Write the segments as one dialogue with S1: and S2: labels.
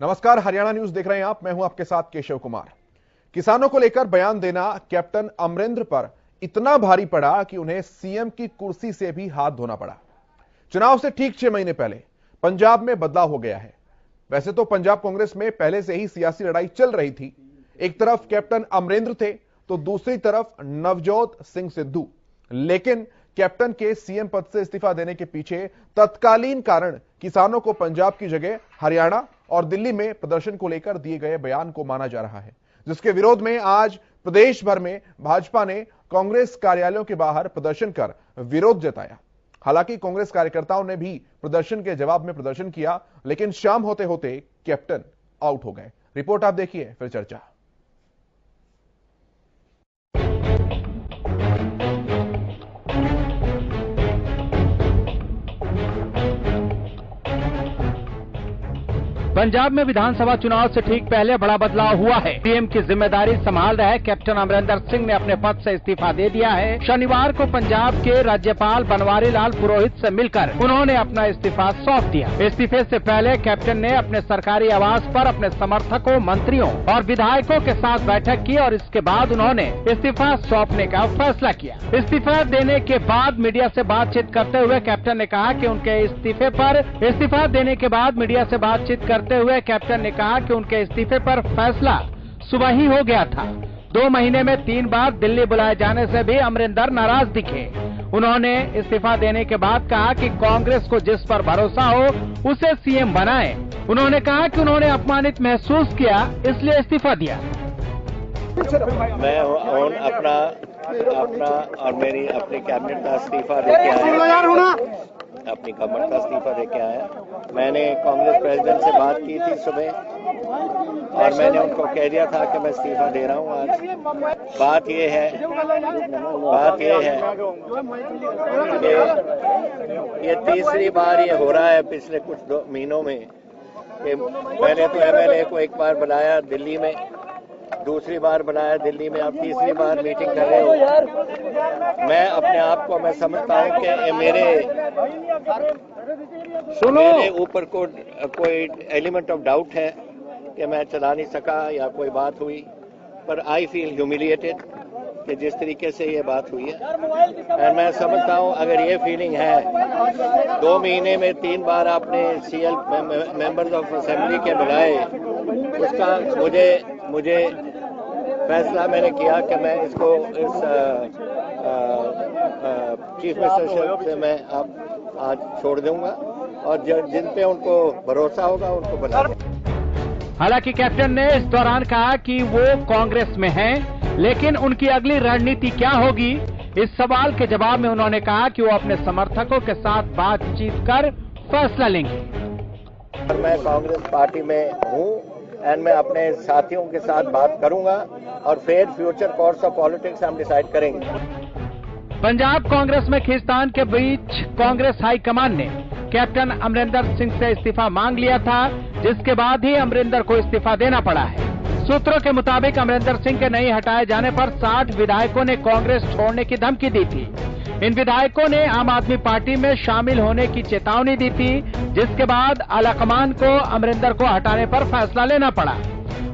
S1: नमस्कार, हरियाणा न्यूज देख रहे हैं आप। मैं हूं आपके साथ केशव कुमार। किसानों को लेकर बयान देना कैप्टन अमरेंद्र पर इतना भारी पड़ा कि उन्हें सीएम की कुर्सी से भी हाथ धोना पड़ा। चुनाव से ठीक 6 महीने पहले पंजाब में बदलाव हो गया है। वैसे तो पंजाब कांग्रेस में पहले से ही सियासी लड़ाई चल रही थी। एक तरफ कैप्टन अमरेंद्र थे तो दूसरी तरफ नवजोत सिंह सिद्धू। लेकिन कैप्टन के सीएम पद से इस्तीफा देने के पीछे तत्कालीन कारण किसानों को पंजाब की जगह हरियाणा और दिल्ली में प्रदर्शन को लेकर दिए गए बयान को माना जा रहा है, जिसके विरोध में आज प्रदेश भर में भाजपा ने कांग्रेस कार्यालयों के बाहर प्रदर्शन कर विरोध जताया। हालांकि कांग्रेस कार्यकर्ताओं ने भी प्रदर्शन के जवाब में प्रदर्शन किया, लेकिन शाम होते होते कैप्टन आउट हो गए। रिपोर्ट आप देखिए, फिर चर्चा।
S2: पंजाब में विधानसभा चुनाव से ठीक पहले बड़ा बदलाव हुआ है। सीएम की जिम्मेदारी संभाल रहे कैप्टन अमरिंदर सिंह ने अपने पद से इस्तीफा दे दिया है। शनिवार को पंजाब के राज्यपाल बनवारी लाल पुरोहित से मिलकर उन्होंने अपना इस्तीफा सौंप दिया। इस्तीफे से पहले कैप्टन ने अपने सरकारी आवास पर अपने समर्थकों, मंत्रियों और विधायकों के साथ बैठक की और इसके बाद उन्होंने इस्तीफा सौंपने का फैसला किया। इस्तीफा देने के बाद मीडिया से बातचीत करते हुए कैप्टन ने कहा कि उनके इस्तीफा देने के बाद मीडिया से बातचीत करते हुए कैप्टन ने कहा कि उनके इस्तीफे पर फैसला सुबह ही हो गया था। 2 महीने में 3 बार दिल्ली बुलाए जाने से भी अमरिंदर नाराज दिखे। उन्होंने इस्तीफा देने के बाद कहा कि कांग्रेस को जिस पर भरोसा हो उसे सीएम बनाए। उन्होंने कहा कि उन्होंने अपमानित महसूस किया, इसलिए इस्तीफा दिया।
S3: मैं अपना और मेरी अपनी कैबिनेट का इस्तीफा देके आया, अपनी कमेटी का इस्तीफा देके आया। मैंने कांग्रेस प्रेसिडेंट से बात की थी सुबह और मैंने उनको कह दिया था कि मैं इस्तीफा दे रहा हूं आज। बात ये है कि ये तीसरी बार ये हो रहा है पिछले कुछ महीनों में कि पहले तो एमएलए को एक बार बुलाया दिल्ली में, दूसरी बार बनाया दिल्ली में, आप तीसरी बार मीटिंग कर रहे हो। मैं अपने आप को मैं समझता हूं कि मेरे ऊपर कोई एलिमेंट ऑफ डाउट है कि मैं चला नहीं सका या कोई बात हुई, पर आई फील ह्यूमिलिएटेड कि जिस तरीके से ये बात हुई है। और मैं समझता हूं अगर ये फीलिंग है 2 महीने में 3 बार आपने सीएल मेंबर्स ऑफ असेंबली के बुलाए, उसका मुझे फैसला मैंने किया कि मैं इसको इस चीफ मिनिस्टर से मैं आज छोड़ दूंगा और जिन पे उनको भरोसा होगा उनको बना दें।
S2: हालांकि कैप्टन ने इस दौरान कहा कि वो कांग्रेस में हैं, लेकिन उनकी अगली रणनीति क्या होगी, इस सवाल के जवाब में उन्होंने कहा कि वो अपने समर्थकों के साथ बातचीत कर फैसला लेंगे।
S3: मैं कांग्रेस पार्टी में हूँ और मैं अपने साथियों के साथ बात करूंगा और फिर फ्यूचर कोर्स ऑफ पॉलिटिक्स हम डिसाइड करेंगे।
S2: पंजाब कांग्रेस में खींचतान के बीच कांग्रेस हाईकमान ने कैप्टन अमरिंदर सिंह से इस्तीफा मांग लिया था, जिसके बाद ही अमरिंदर को इस्तीफा देना पड़ा है। सूत्रों के मुताबिक अमरिंदर सिंह के नहीं हटाए जाने पर 60 विधायकों ने कांग्रेस छोड़ने की धमकी दी थी। इन विधायकों ने आम आदमी पार्टी में शामिल होने की चेतावनी दी थी, जिसके बाद आलाकमान को अमरिंदर को हटाने पर फैसला लेना पड़ा।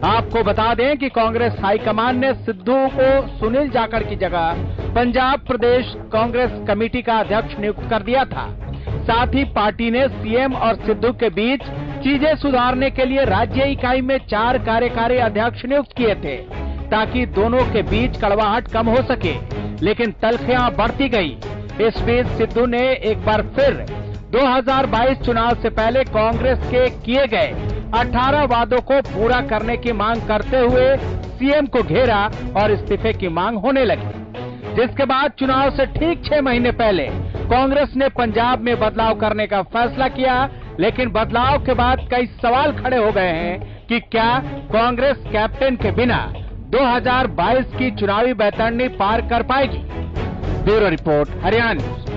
S2: आपको बता दें कि कांग्रेस हाईकमान ने सिद्धू को सुनील जाखड़ की जगह पंजाब प्रदेश कांग्रेस कमेटी का अध्यक्ष नियुक्त कर दिया था। साथ ही पार्टी ने सीएम और सिद्धू के बीच चीजें सुधारने के लिए राज्य इकाई में 4 कार्यकारी अध्यक्ष नियुक्त किए थे, ताकि दोनों के बीच कड़वाहट कम हो सके, लेकिन तल्खियां बढ़ती गई। इस बीच सिद्धू ने एक बार फिर 2022 चुनाव से पहले कांग्रेस के किए गए 18 वादों को पूरा करने की मांग करते हुए सीएम को घेरा और इस्तीफे की मांग होने लगी, जिसके बाद चुनाव से ठीक 6 महीने पहले कांग्रेस ने पंजाब में बदलाव करने का फैसला किया। लेकिन बदलाव के बाद कई सवाल खड़े हो गए हैं कि क्या कांग्रेस कैप्टन के बिना 2022 की चुनावी बैतरणी पार कर पाएगी। Bureau report, Haryana news.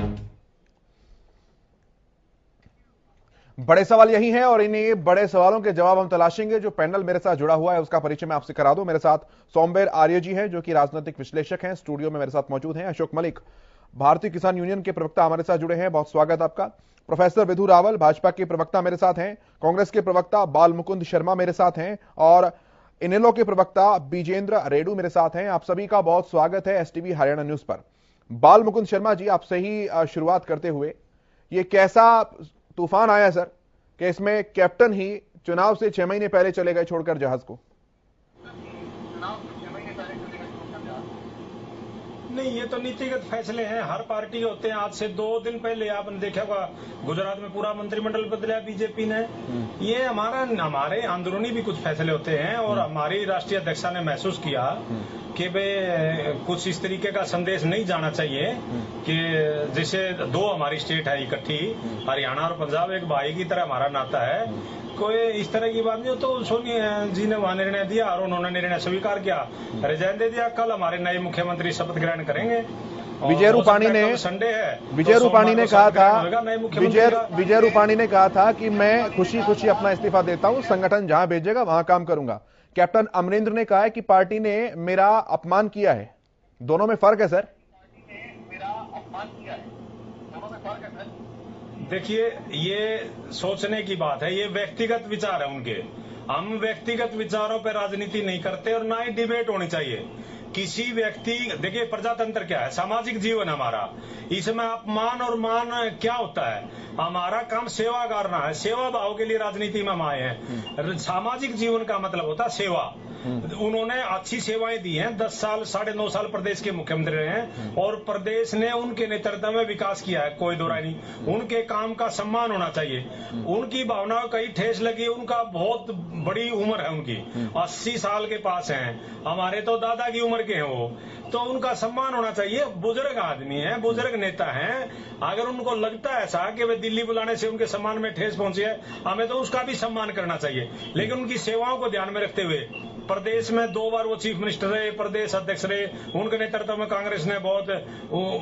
S1: बड़े सवाल यही हैं और इन्हीं बड़े सवालों के जवाब हम तलाशेंगे। जो पैनल मेरे साथ जुड़ा हुआ है उसका परिचय मैं आपसे करा दूं। मेरे साथ सोमबेर आर्य जी हैं, जो कि राजनीतिक विश्लेषक हैं, स्टूडियो में मेरे साथ मौजूद हैं। अशोक मलिक, भारतीय किसान यूनियन के प्रवक्ता, हमारे साथ जुड़े हैं। बहुत स्वागत आपका। प्रोफेसर विधु रावल भाजपा के प्रवक्ता मेरे साथ हैं, कांग्रेस के प्रवक्ता बाल मुकुंद शर्मा मेरे साथ हैं और इनेलो के प्रवक्ता बीजेंद्र रेड्डू मेरे साथ हैं। आप सभी का बहुत स्वागत है एसटीवी हरियाणा न्यूज पर। बाल मुकुंद शर्मा जी, आपसे ही शुरुआत करते हुए, ये कैसा तूफान आया सर कि इसमें कैप्टन ही चुनाव से 6 महीने पहले चले गए छोड़कर जहाज को?
S4: नहीं, ये तो नीतिगत फैसले हैं, हर पार्टी होते हैं। आज से 2 दिन पहले आपने देखा होगा गुजरात में पूरा मंत्रिमंडल बदला बीजेपी ने। ये हमारे अंदरूनी भी कुछ फैसले होते हैं और हमारी राष्ट्रीय अध्यक्षा ने महसूस किया कि भाई कुछ इस तरीके का संदेश नहीं जाना चाहिए कि जैसे 2 हमारी स्टेट है इकट्ठी, हरियाणा और पंजाब, एक भाई की तरह हमारा नाता है। कोई इस तरह की बात नहीं हो। तो सोनिया जी ने वहां निर्णय दिया और उन्होंने निर्णय स्वीकार किया, रिजाइन दे दिया। कल हमारे नए मुख्यमंत्री शपथ ग्रहण करेंगे।
S1: विजय रूपाणी ने
S4: संडे है,
S1: विजय रूपाणी ने कहा था विजय रूपाणी ने कहा था कि मैं खुशी खुशी अपना इस्तीफा देता हूं, संगठन जहां भेजेगा वहां काम करूंगा। कैप्टन अमरिंदर ने कहा है कि पार्टी ने मेरा अपमान किया है। दोनों में फर्क है सर?
S4: देखिए, ये सोचने की बात है, ये व्यक्तिगत विचार है उनके। हम व्यक्तिगत विचारों पर राजनीति नहीं करते और ना ही डिबेट होनी चाहिए किसी व्यक्ति। देखिए, प्रजातंत्र क्या है, सामाजिक जीवन हमारा, इसमें अपमान और मान क्या होता है? हमारा काम सेवा करना है, सेवा भाव के लिए राजनीति में हम आए हैं। सामाजिक जीवन का मतलब होता है सेवा। उन्होंने अच्छी सेवाएं दी हैं, 10 साल 9.5 साल प्रदेश के मुख्यमंत्री रहे हैं और प्रदेश ने उनके नेतृत्व में विकास किया है, कोई दो राय नहीं। उनके काम का सम्मान होना चाहिए। उनकी भावनाओं कहीं ठेस लगी, उनका बहुत बड़ी उम्र है, उनकी 80 साल के पास है, हमारे तो दादा की उम्र के हैं वो, तो उनका सम्मान होना चाहिए। बुजुर्ग आदमी है, बुजुर्ग नेता हैं। अगर उनको लगता है ऐसा कि वे दिल्ली बुलाने से उनके सम्मान में ठेस पहुंची है, हमें तो उसका भी सम्मान करना चाहिए। लेकिन उनकी सेवाओं को ध्यान में रखते हुए, प्रदेश में 2 बार वो चीफ मिनिस्टर रहे, प्रदेश अध्यक्ष रहे, उनके नेतृत्व में कांग्रेस ने बहुत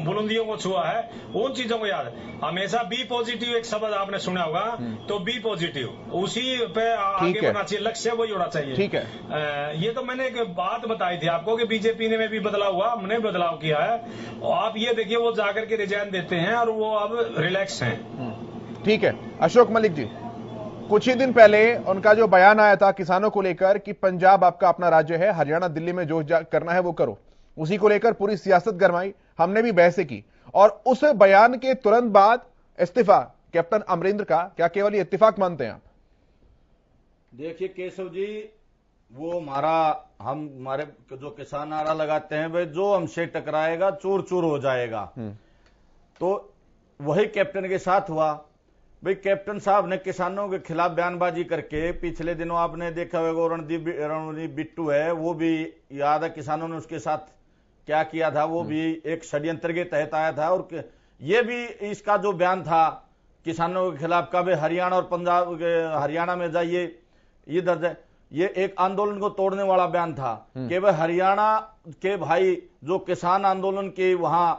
S4: बुलंदियों को छुआ है। उन चीजों को याद हमेशा बी पॉजिटिव, एक शब्द आपने सुना होगा, तो बी पॉजिटिव, उसी पे आगे बढ़ना चाहिए, लक्ष्य वही होना चाहिए।
S1: ठीक है,
S4: ये तो मैंने एक बात बताई थी आपको कि बीजेपी ने में भी बदलाव हुआ, हमने बदलाव किया है। और आप ये देखिए, वो जाकर के रिजाइन देते हैं और वो अब रिलैक्स हैं।
S1: ठीक है, अशोक मलिक जी, कुछ ही दिन पहले उनका जो बयान आया था किसानों को लेकर कि पंजाब आपका अपना राज्य है, हरियाणा दिल्ली में जो करना है वो करो, उसी को लेकर पूरी सियासत गरमाई, हमने भी बहसें की। और उस बयान के तुरंत बाद इस्तीफा कैप्टन अमरिंदर का, क्या केवल ये इत्तेफाक मानते हैं आप?
S5: देखिए केशव जी, वो हमारे जो किसान नारा लगाते हैं, भाई जो हमसे टकराएगा चूर चूर हो जाएगा, तो वही कैप्टन के साथ हुआ। भाई कैप्टन साहब ने किसानों के खिलाफ बयानबाजी करके, पिछले दिनों आपने देखा होगा रणदीप बिट्टू है, वो भी याद है किसानों ने उसके साथ क्या किया था, वो भी एक षड्यंत्र के तहत आया था। और ये भी इसका जो बयान था किसानों के खिलाफ का, भाई हरियाणा और पंजाब, हरियाणा में जाइए, ये दर्ज है, ये एक आंदोलन को तोड़ने वाला बयान था कि भाई हरियाणा के भाई जो किसान आंदोलन के वहां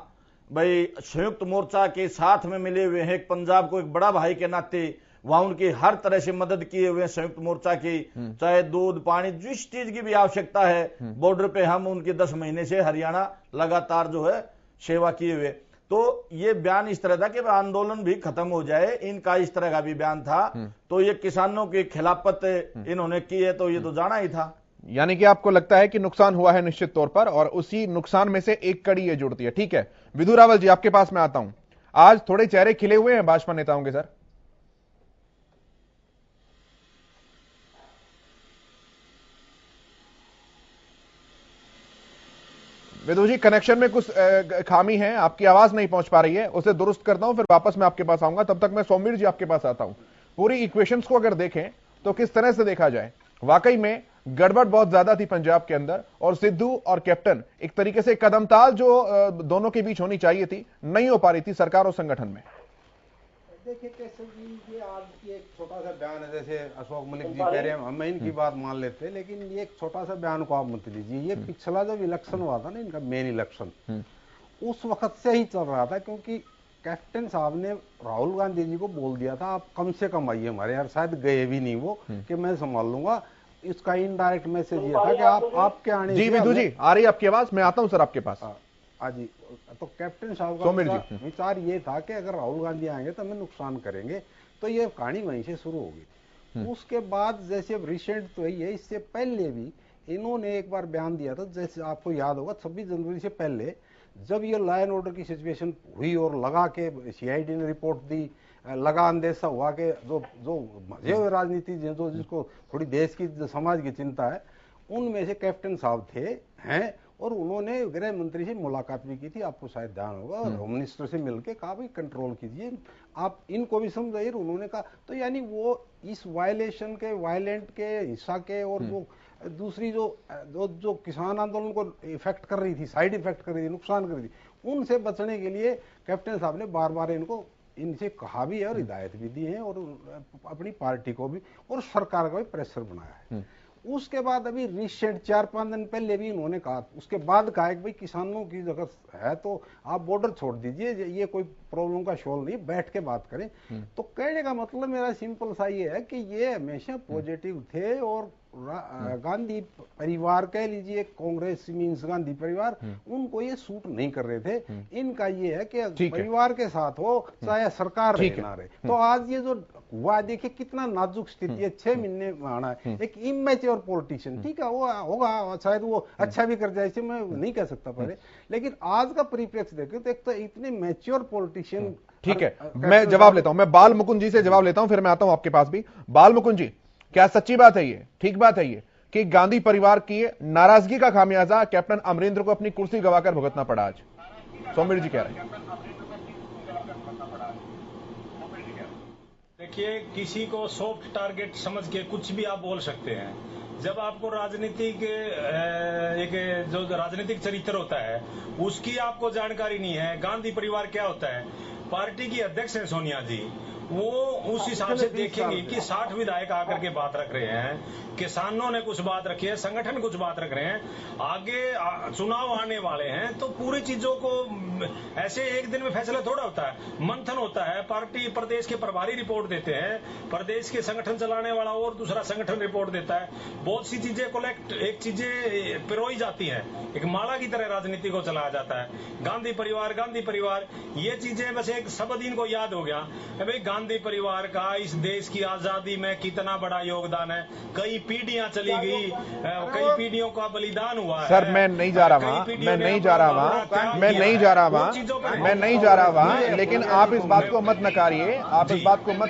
S5: भाई संयुक्त मोर्चा के साथ में मिले हुए हैं, एक पंजाब को एक बड़ा भाई के नाते वहां उनकी हर तरह से मदद किए हुए हैं संयुक्त मोर्चा की, चाहे दूध पानी जिस चीज की भी आवश्यकता है बॉर्डर पे हम उनकी 10 महीने से हरियाणा लगातार जो है सेवा किए हुए। तो ये बयान इस तरह था कि आंदोलन भी खत्म हो जाए, इनका इस तरह का भी बयान था। तो ये किसानों की खिलाफत इन्होंने की है, तो ये तो जाना ही था।
S1: यानी कि आपको लगता है कि नुकसान हुआ है निश्चित तौर पर, और उसी नुकसान में से एक कड़ी ये जुड़ती है। ठीक है, विधु रावल जी, आपके पास मैं आता हूं। आज थोड़े चेहरे खिले हुए हैं भाजपा नेताओं के सर। विधु जी, कनेक्शन में कुछ खामी है, आपकी आवाज नहीं पहुंच पा रही है, उसे दुरुस्त करता हूं, फिर वापस मैं आपके पास आऊंगा। तब तक मैं सौमीर जी आपके पास आता हूं। पूरी इक्वेशंस को अगर देखें तो किस तरह से देखा जाए, वाकई में गड़बड़ बहुत ज्यादा थी पंजाब के अंदर, और सिद्धू और कैप्टन एक तरीके से कदमताल जो दोनों के बीच होनी चाहिए थी, नहीं हो पा रही थी सरकार और संगठन में।
S6: देखिए केशव जी, ये आज एक छोटा सा बयान है, जैसे अशोक मलिक जी कह रहे हैं, हम इनकी बात मान लेते हैं, लेकिन ये एक छोटा सा बयान को आप मत लीजिए। ये पिछला जब इलेक्शन हुआ था ना, इनका मेन इलेक्शन, उस वक्त से ही चल रहा था, क्योंकि कैप्टन साहब ने राहुल गांधी जी को बोल दिया था आप कम से कम आइए हमारे, यार शायद गए भी नहीं वो, कि मैं संभाल लूंगा। इसका इनडायरेक्ट मैसेज ये था कि आप आपके आने।
S1: जी विधु जी, आ रही है आपकी आवाज, मैं आता हूं सर आपके पास।
S6: हाँ जी, तो कैप्टन साहब का विचार ये था कि अगर राहुल गांधी आएंगे तो हमें नुकसान करेंगे, तो ये कहानी वहीं से शुरू होगी। उसके बाद जैसे अब रिसेंट तो यही है, इससे पहले भी इन्होंने एक बार बयान दिया था, जैसे आपको याद होगा 26 जनवरी से पहले जब ये लॉ एंड ऑर्डर की सिचुएशन हुई और लगा के सीआईडी ने रिपोर्ट दी, लगा अंदेशा हुआ कि जो मजे हुए राजनीति जो जिसको थोड़ी देश की समाज की चिंता है, उनमें से कैप्टन साहब हैं और उन्होंने गृह मंत्री से मुलाकात भी की थी, आपको शायद ध्यान होगा, और होम मिनिस्टर से मिलकर कहा भाई कंट्रोल कीजिए, आप इनको भी समझाइए। उन्होंने कहा तो यानी वो इस वायलेशन के, वायलेंट के, हिंसा के और वो दूसरी जो किसान आंदोलन को इफेक्ट कर रही थी, साइड इफेक्ट कर रही थी, नुकसान कर रही थी, उनसे बचने के लिए कैप्टन साहब ने बार बार इनसे कहा भी है और हिदायत भी दी है और अपनी पार्टी को भी और सरकार का भी प्रेशर बनाया है। उसके बाद अभी रिसेंट 4-5 दिन पहले भी इन्होंने कहा, उसके बाद कहा कि भाई किसानों की जगह है तो आप बॉर्डर छोड़ दीजिए, ये कोई प्रॉब्लम का शोल नहीं, बैठ के बात करें। तो कहने का मतलब मेरा सिंपल सा ये है कि ये हमेशा पॉजिटिव थे और गांधी परिवार कह लीजिए, कांग्रेस मीन्स गांधी परिवार, उनको ये सूट नहीं कर रहे थे। इनका ये है कि परिवार के साथ हो चाहे सरकार रहे ना रहे। तो आज ये जो हुआ देखिए कितना नाजुक स्थिति है, 6 महीने में आना है एक इमेच्योर पॉलिटिशियन, ठीक है वो होगा, शायद वो अच्छा भी कर जाए, इसे मैं नहीं कह सकता पहले, लेकिन आज का परिप्रेक्ष्य देखें तो एक तो इतने मैच्योर पॉलिटिशियन।
S1: ठीक है, मैं जवाब लेता हूं, मैं बाल मुकुंद जी से जवाब लेता हूं, फिर मैं आता हूं आपके पास भी। बाल मुकुंद जी, क्या सच्ची बात है ये, ठीक बात है ये कि गांधी परिवार की नाराजगी का खामियाजा कैप्टन अमरिंदर को अपनी कुर्सी गवाकर भुगतना पड़ा आज? सौमीर जी कह रहे हैं।
S4: देखिए, किसी को सॉफ्ट टारगेट समझ के कुछ भी आप बोल सकते हैं। जब आपको राजनीतिक एक जो राजनीतिक चरित्र होता है उसकी आपको जानकारी नहीं है, गांधी परिवार क्या होता है, पार्टी की अध्यक्ष है सोनिया जी, वो उस हिसाब से देखेंगे कि 60 विधायक आकर के बात रख रहे हैं, किसानों ने कुछ बात रखी है, संगठन कुछ बात रख रहे हैं, आगे चुनाव आने वाले हैं, तो पूरी चीजों को ऐसे एक दिन में फैसला थोड़ा होता है, मंथन होता है। पार्टी प्रदेश के प्रभारी रिपोर्ट देते हैं, प्रदेश के संगठन चलाने वाला और दूसरा संगठन रिपोर्ट देता है, बहुत सी चीजें कलेक्ट, एक चीजें पिरोई जाती है, एक माला की तरह राजनीति को चलाया जाता है। गांधी परिवार ये चीजें बस एक शब्द इनको याद हो गया, भाई गांधी परिवार का इस देश की आजादी में कितना बड़ा योगदान है, कई पीढ़ियां चली गई, कई पीढ़ियों का बलिदान हुआ है।
S1: सर मैं नहीं जा रहा वहां, लेकिन आप इस बात को मत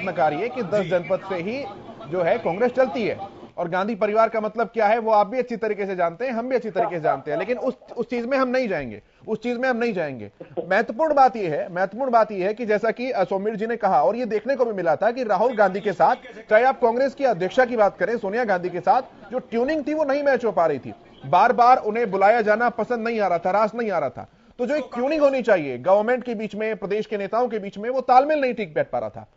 S1: नकारिए, कि 10 जनपद से ही जो है कांग्रेस चलती है, और गांधी परिवार का मतलब क्या है वो आप भी अच्छी तरीके से जानते हैं, हम भी अच्छी तरीके से जानते हैं, लेकिन उस चीज में हम नहीं जाएंगे। महत्वपूर्ण बात यह है कि जैसा कि सौमीर जी ने कहा, और ये देखने को भी मिला था कि राहुल गांधी के साथ, चाहे आप कांग्रेस की अध्यक्षा की बात करें सोनिया गांधी के साथ, जो ट्यूनिंग थी वो नहीं मैच हो पा रही थी, बार बार उन्हें बुलाया जाना पसंद नहीं आ रहा था, रास नहीं आ रहा था। तो जो एक ट्यूनिंग होनी चाहिए गवर्नमेंट के बीच में, प्रदेश के नेताओं के बीच में, वो तालमेल नहीं ठीक बैठ पा रहा था,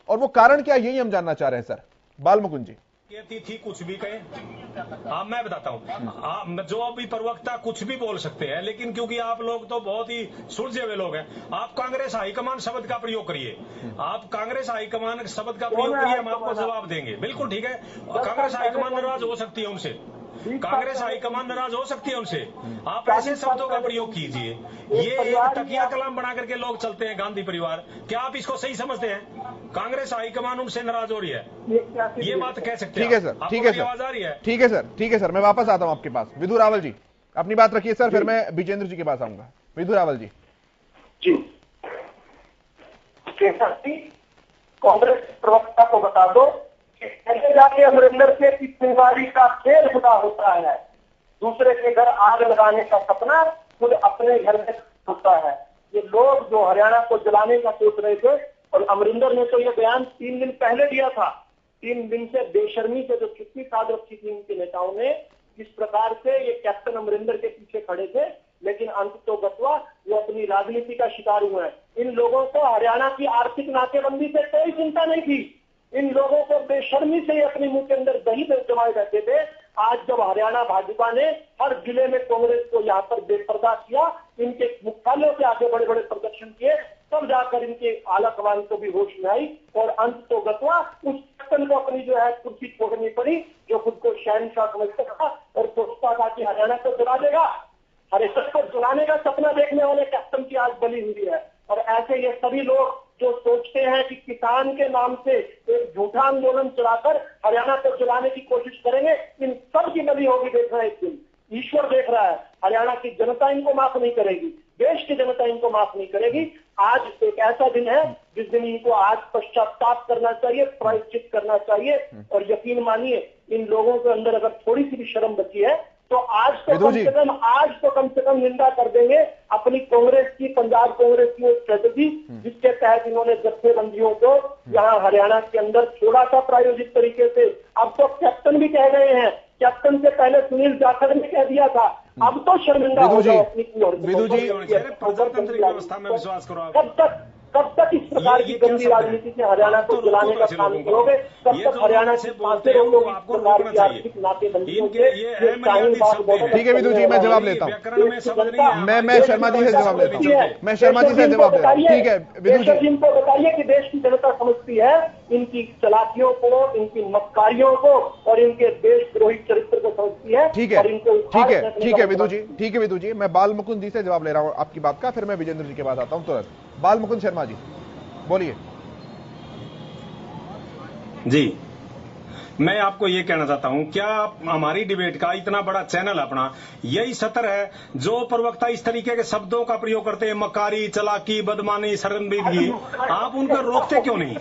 S1: और वो कारण क्या, यही हम जानना चाह रहे हैं सर। बाल मुकुंद जी
S4: थी कुछ भी कहे, मैं बताता हूँ, जो अभी प्रवक्ता कुछ भी बोल सकते हैं, लेकिन क्योंकि आप लोग तो बहुत ही सुलझे हुए लोग हैं, आप कांग्रेस हाईकमान शब्द का प्रयोग करिए, आप कांग्रेस हाईकमान शब्द का प्रयोग करिए, हम आपको जवाब देंगे। बिल्कुल ठीक है, कांग्रेस हाईकमान नाराज हो सकती है उनसे, कांग्रेस हाईकमान नाराज हो सकती है उनसे, आप ऐसे शब्दों का प्रयोग कीजिए। ये एक तकिया कलाम बना करके लोग चलते हैं गांधी परिवार, क्या आप इसको सही समझते हैं? कांग्रेस हाईकमान उनसे नाराज हो रही है, ये बात कह सकते हैं?
S1: ठीक है सर, ठीक है
S4: आवाज आ रही है?
S1: ठीक है सर, मैं वापस आता हूं आपके पास। विधु रावल जी अपनी बात रखिए सर, फिर मैं विजेंद्र जी के पास आऊंगा। विधु रावल जी।
S7: कांग्रेस प्रवक्ता को बता दो ऐसे जाके अमरिंदर से तिवारी का खेल खुदा होता है, दूसरे के घर आग लगाने का सपना खुद अपने घर में होता है। ये लोग जो हरियाणा को जलाने का सोच रहे थे, और अमरिंदर ने तो ये बयान 3 दिन पहले दिया था, 3 दिन से बेशर्मी से जो चुप्पी साध रखी थी इनके नेताओं ने, इस प्रकार से ये कैप्टन अमरिंदर के पीछे खड़े थे, लेकिन अंत तो गतवा वो अपनी राजनीति का शिकार हुए हैं। इन लोगों को हरियाणा की आर्थिक नाकेबंदी से कोई चिंता नहीं थी, इन लोगों को बेशर्मी से अपने मुंह के अंदर दही जमाए रहते थे। आज जब हरियाणा भाजपा ने हर जिले में कांग्रेस को यहाँ पर बेपर्दा किया, इनके मुख्यालयों के आगे बड़े बड़े प्रदर्शन किए, तब जाकर इनके आला कमान को भी होश में आई, और अंत तो गतवा उस कैप्टन को अपनी जो है कुर्सी छोड़नी पड़ी, जो खुद को शहंशाह समझता था और सोचता था कि हरियाणा को जला देगा, हरियाणा को जलाने का सपना देखने वाले कैप्टन की आज बलि हुई है। और ऐसे ये सभी लोग जो सोचते हैं कि किसान के नाम से एक झूठा आंदोलन चलाकर हरियाणा को जलाने की कोशिश करेंगे, इन सब की बलि होगी देख रहा है। एक दिन ईश्वर देख रहा है, हरियाणा की जनता इनको माफ नहीं करेगी, देश की जनता इनको माफ नहीं करेगी। आज एक ऐसा दिन है जिस दिन इनको आज पश्चाताप करना चाहिए, प्रायश्चित करना चाहिए। और यकीन मानिए, इन लोगों के अंदर अगर थोड़ी सी भी शर्म बची है तो आज तो कम से कम निंदा कर देंगे अपनी कांग्रेस की, पंजाब कांग्रेस की वो स्ट्रेटेजी जिसके तहत इन्होंने जत्थेबंदियों को यहाँ हरियाणा के अंदर छोड़ा था प्रायोजित तरीके से। अब तो कैप्टन भी कह गए हैं, कैप्टन से पहले सुनील जाखड़ ने कह दिया था, अब तो शर्मिंदा हो जाओ अपनी
S4: प्रजातांत्रिक व्यवस्था में विश्वास करो।
S7: कब तक इस प्रकार की गंदी राजनीति से हरियाणा को चलाने का काम करोगे? कब तक हरियाणा से बोलते रहोगे इस प्रकार की आर्थिक नाकेबंदियों से?
S1: ठीक है विदु जी, मैं जवाब लेता हूँ। मैं शर्मा जी से जवाब लेता हूँ। मैं शर्मा जी से जवाब लेता हूँ। ठीक है विदु जी,
S7: इनको बताइए कि देश की जनता समझती है इनकी चलाकियों को, इनकी मक्कारियों को और इनके देशद्रोही चरित्र को समझती है।
S1: ठीक है विदु जी, ठीक है विदु जी, मैं बाल मुकुंद जी से जवाब ले रहा हूँ आपकी बात का, फिर मैं विजेंद्र जी के बाद आता हूँ तुरंत। बाल मुकुंद शर्मा जी बोलिए।
S4: जी, मैं आपको ये कहना चाहता हूं, क्या हमारी डिबेट का इतना बड़ा चैनल अपना यही सत्र है जो प्रवक्ता इस तरीके के शब्दों का प्रयोग करते हैं, मकारी, चलाकी, बदमानी, शर्मिंदगी, आप उनको रोकते क्यों नहीं?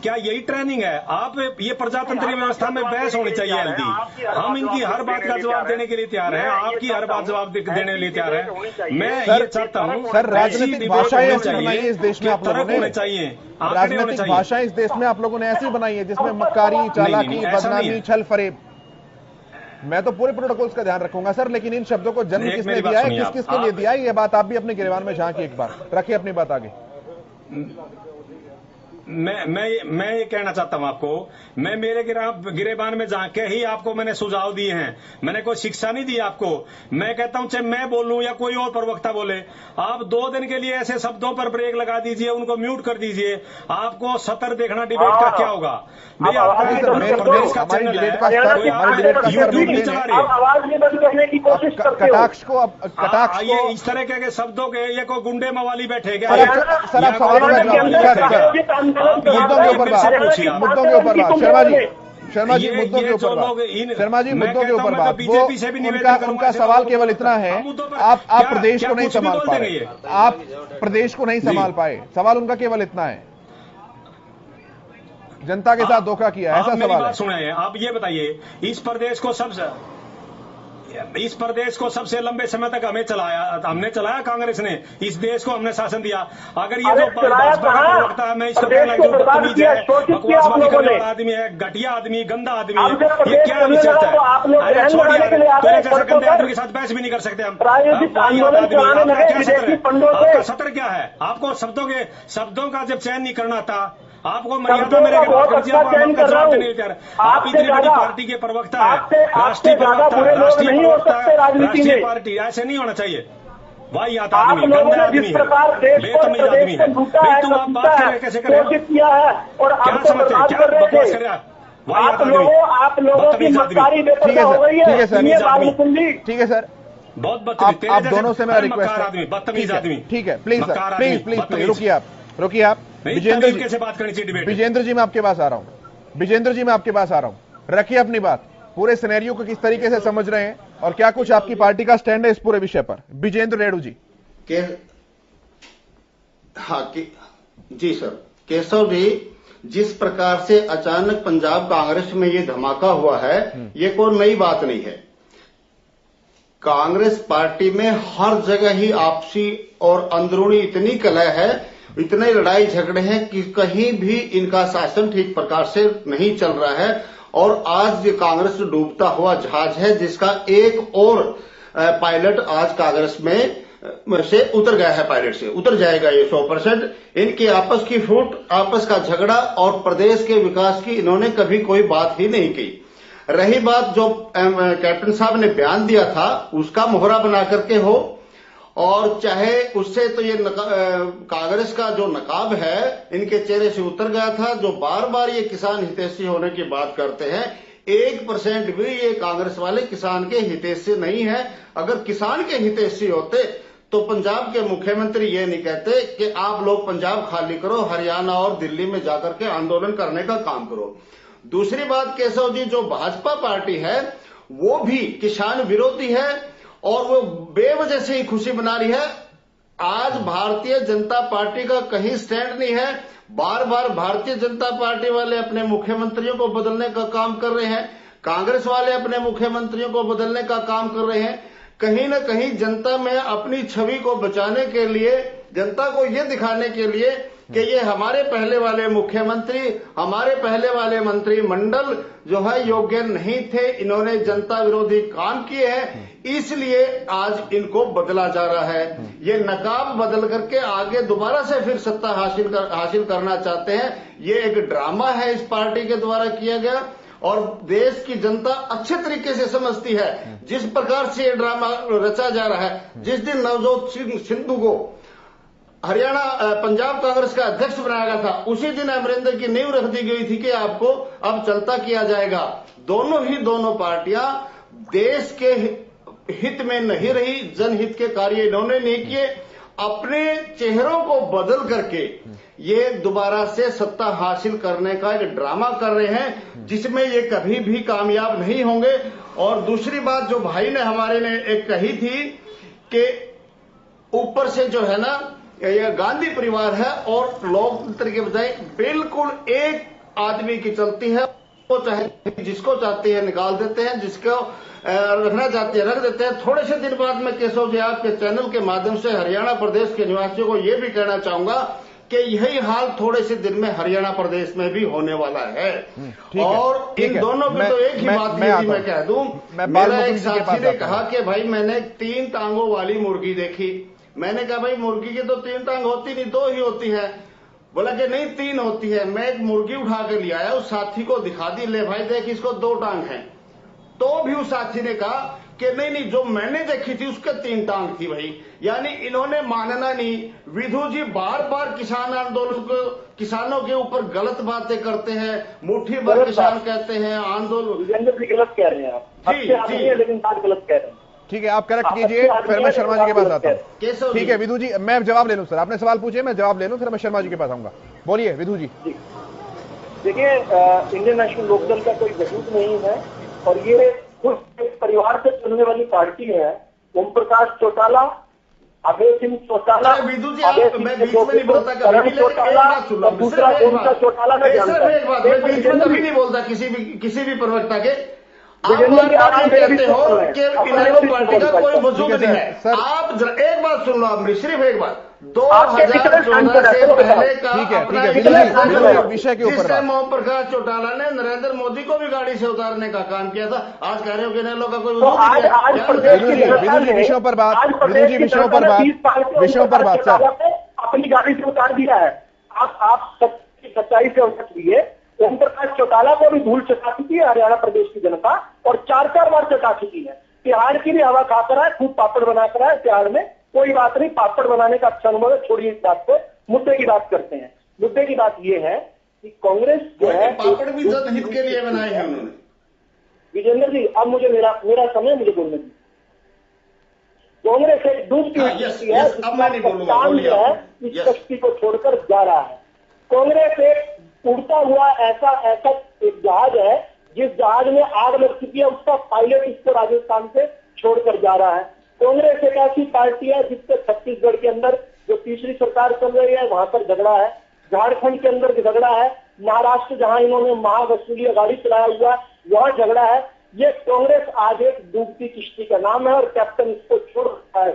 S4: क्या यही ट्रेनिंग है? आप ये प्रजातंत्रीय व्यवस्था में बहस होनी चाहिए हेल्दी। हम इनकी हर बात का जवाब देने के लिए तैयार हैं, आपकी हर बात जवाब देने के लिए तैयार है। मैं ये चाहता हूँ
S1: सर, राजनीतिक भाषाएं ऐसी बनाई है इस देश में आप लोगों ने, राजनीतिक भाषाएं इस देश में आप लोगों ने ऐसी बनाई है जिसमें मक्कारी, चालाकी, बदनामी, छल फरेब। मैं तो पूरे प्रोटोकॉल्स का ध्यान रखूंगा सर, लेकिन इन शब्दों को जन्म किसने दिया है, किस किसके लिए दिया है, ये बात आप भी अपने गिरबान में झांकी, एक बार रखिए अपनी बात आगे।
S4: मैं ये कहना चाहता हूं आपको, मैं मेरे गिरेबान में जाके ही आपको मैंने सुझाव दिए हैं, मैंने कोई शिक्षा नहीं दी आपको। मैं कहता हूं चाहे मैं बोलूं या कोई और प्रवक्ता बोले, आप 2 दिन के लिए ऐसे शब्दों पर ब्रेक लगा दीजिए, उनको म्यूट कर दीजिए, आपको सतर देखना डिबेट का क्या होगा। भैया
S1: कटाक्ष को
S4: ये इस तरह के शब्दों के ये कोई गुंडे मवाली बैठे गए,
S1: मुद्दों के ऊपर बात, शर्मा जी मुद्दों के ऊपर बात, शर्मा जी मुद्दों के ऊपर बात। बीजेपी से भी उनका सवाल केवल इतना है, आप प्रदेश को नहीं संभाल पाए, आप प्रदेश को नहीं संभाल पाए, सवाल उनका केवल इतना है, जनता के साथ धोखा किया, ऐसा सवाल है।
S4: सुने, आप ये बताइए, इस प्रदेश को सबसे लंबे समय तक हमने चलाया कांग्रेस ने, इस देश को हमने शासन दिया। अगर ये जो भाजपा का प्रवक्ता है, मैं इसको कहना जो बदतमीज है, बकवासवादी करने वाला आदमी है, घटिया आदमी, गंदा आदमी है, ये क्या विचार है? अरे छोड़िए, तेरे जैसे गंदे आदमी के साथ बहस भी नहीं कर सकते हम। आपका सत्र क्या है? आपको शब्दों का जब चयन नहीं करना था, आपको मर्यादा मेरे जवाब देने के, आप इतनी बड़ी पार्टी के प्रवक्ता है, राष्ट्रीय पार्टी, ऐसे नहीं होना चाहिए। वाहियात आदमी, गंदा आदमी है, बेतमीज आदमी है। भाई तुम आप बात करें कैसे करें? क्या समझते हैं, क्या बकवास कर रहे हैं? वाहियात आदमी, बदतमीज आदमी।
S1: ठीक है सर,
S4: बहुत बदतमीज,
S1: आप दोनों से मेरा रिक्वेस्ट है,
S4: बदतमीज आदमी।
S1: ठीक है, प्लीज सर, प्लीज रुकिए आप। विजेंद्र जी,
S4: कैसे बात करनी चाहिए डिबेट?
S1: विजेंद्र जी मैं आपके पास आ रहा हूं, विजेंद्र जी मैं आपके पास आ रहा हूं, रखिए अपनी बात, पूरे सिनेरियो को किस तरीके से समझ रहे हैं और क्या कुछ आपकी पार्टी का स्टैंड है इस पूरे विषय पर। विजेंद्र रेणु जी।
S8: जी सर, केशव जी, जिस प्रकार से अचानक पंजाब कांग्रेस में ये धमाका हुआ है, ये कोई नई बात नहीं है। कांग्रेस पार्टी में हर जगह ही आपसी और अंदरूनी इतनी कलह है, इतने लड़ाई झगड़े हैं कि कहीं भी इनका शासन ठीक प्रकार से नहीं चल रहा है। और आज ये कांग्रेस डूबता हुआ जहाज है, जिसका एक और पायलट आज कांग्रेस में से उतर गया है, पायलट से उतर जाएगा ये 100%। इनकी आपस की फूट, आपस का झगड़ा और प्रदेश के विकास की इन्होंने कभी कोई बात ही नहीं की। रही बात जो कैप्टन साहब ने बयान दिया था, उसका मोहरा बना करके हो, और चाहे उससे तो ये कांग्रेस का जो नकाब है इनके चेहरे से उतर गया था, जो बार बार ये किसान हितैषी होने की बात करते हैं। 1% भी ये कांग्रेस वाले किसान के हितैषी नहीं है। अगर किसान के हितैषी होते तो पंजाब के मुख्यमंत्री ये नहीं कहते कि आप लोग पंजाब खाली करो, हरियाणा और दिल्ली में जाकर के आंदोलन करने का काम करो। दूसरी बात केशव जी, जो भाजपा पार्टी है वो भी किसान विरोधी है और वो बेवजह से ही खुशी मना रही है। आज भारतीय जनता पार्टी का कहीं स्टैंड नहीं है। बार बार भारतीय जनता पार्टी वाले अपने मुख्यमंत्रियों को बदलने का काम कर रहे हैं, कांग्रेस वाले अपने मुख्यमंत्रियों को बदलने का काम कर रहे हैं। कहीं न कहीं जनता में अपनी छवि को बचाने के लिए, जनता को ये दिखाने के लिए कि ये हमारे पहले वाले मुख्यमंत्री, हमारे पहले वाले मंत्रिमंडल जो है योग्य नहीं थे, इन्होंने जनता विरोधी काम किए हैं, इसलिए आज इनको बदला जा रहा है। ये नकाब बदल करके आगे दोबारा से फिर सत्ता हासिल करना चाहते हैं। ये एक ड्रामा है इस पार्टी के द्वारा किया गया और देश की जनता अच्छे तरीके से समझती है जिस प्रकार से ये ड्रामा रचा जा रहा है। जिस दिन नवजोत सिद्धू को हरियाणा पंजाब कांग्रेस का अध्यक्ष बनाया गया था, उसी दिन अमरिंदर की नींव रख दी गई थी कि आपको अब चलता किया जाएगा। दोनों पार्टियां देश के हित में नहीं रही, जनहित के कार्य इन्होंने नहीं किए। अपने चेहरों को बदल करके ये दोबारा से सत्ता हासिल करने का एक ड्रामा कर रहे हैं जिसमें ये कभी भी कामयाब नहीं होंगे। और दूसरी बात जो भाई ने हमारे ने एक कही थी कि ऊपर से जो है ना ये गांधी परिवार है और लोकतंत्र के बजाय बिल्कुल एक आदमी की चलती है। वो चाहे जिसको चाहते हैं निकाल देते हैं, जिसको रखना चाहते हैं रख देते हैं। थोड़े से दिन बाद मैं केशव जी आपके चैनल के माध्यम से हरियाणा प्रदेश के निवासियों को ये भी कहना चाहूंगा कि यही हाल थोड़े से दिन में हरियाणा प्रदेश में भी होने वाला है। और इन दोनों की तो एक ही बात मैं कह दूं, मेरा एक साथी ने कहा कि भाई मैंने 3 टांगों वाली मुर्गी देखी। मैंने कहा भाई मुर्गी की तो 3 टांग होती नहीं, 2 ही होती है। बोला कि नहीं 3 होती है। मैं एक मुर्गी उठा के ले आया, उस साथी को दिखा दी, ले भाई देख इसको 2 टांग है। तो भी उस साथी ने कहा कि नहीं जो मैंने देखी थी उसके 3 टांग थी भाई। यानी इन्होंने मानना नहीं। विधु जी बार बार किसान आंदोलन को, किसानों के ऊपर गलत बातें करते हैं, मुट्ठी भर किसान कहते हैं आंदोलन।
S7: गलत कह रहे हैं आप, लेकिन बात गलत कह रहे हैं।
S1: ठीक है, आप करेक्ट कीजिए, फिर मैं शर्मा जी के पास आता हूँ। ठीक है विधु जी, मैं जवाब ले लूं सर, आपने सवाल पूछे, मैं जवाब ले लूं, फिर मैं शर्मा जी के पास आऊंगा। बोलिए विधु जी।
S7: देखिए, इंडियन नेशनल लोकदल का कोई वजूद नहीं है और ये कुछ परिवार से चलने वाली पार्टी है। ओम प्रकाश चौटाला, अभय सिंह चौटाला,
S8: विधु जी मैं बीच में नहीं बोलता,
S7: दूसरा ओम चौटाला में
S8: बीच में कभी नहीं बोलता किसी भी प्रवक्ता के। आप कहते हो कि इनेलो पार्टी का कोई वजूद नहीं है। आप एक बात सुन लो, आप सिर्फ एक बात, 2014 से पहले का
S1: विषय के ऊपर
S8: ओम प्रकाश चौटाला ने नरेंद्र मोदी को भी गाड़ी से उतारने का काम किया था। आज कह रहे हो कि इनेलो का कोई वजूद नहीं है।
S1: विधु जी विषयों पर बात, विधु जी विषयों पर बात सर,
S7: अपनी गाड़ी से उतार दिया है। आप सच्चाई से अवगत हुए। ओम प्रकाश चौटाला को भी धूल चटा चुकी है हरियाणा प्रदेश की जनता और 4 बार चटा चुकी है। तिहाड़ की भी हवा खा कर है, खूब पापड़ बना कर है तिहाड़ में। कोई बात नहीं, पापड़ बनाने का अच्छा अनुभव है, छोड़िए इस बात को, मुद्दे की बात करते हैं। मुद्दे की बात यह है कि कांग्रेस जो है
S8: पापड़ भी जनहित के लिए बनाए हैं उन्होंने।
S7: विजेंद्र जी, अब मुझे मेरा समय मुझे बोलने दीजिए। कांग्रेस एक डूबती हुई कश्ती है, कप्तान जो है इस कश्ती को छोड़कर जा रहा है। कांग्रेस एक उड़ता हुआ ऐसा एक जहाज है जिस जहाज में आग लग चुकी है, उसका पायलट इसको राजस्थान से छोड़कर जा रहा है। कांग्रेस एक ऐसी पार्टी है जिससे छत्तीसगढ़ के अंदर जो तीसरी सरकार चल रही है वहां पर झगड़ा है, झारखंड के अंदर झगड़ा है, महाराष्ट्र जहां इन्होंने महावसूली गाड़ी चलाया हुआ वहां झगड़ा है। ये कांग्रेस आज एक डूबती किश्ती का नाम है और कैप्टन इसको छोड़ रहा है,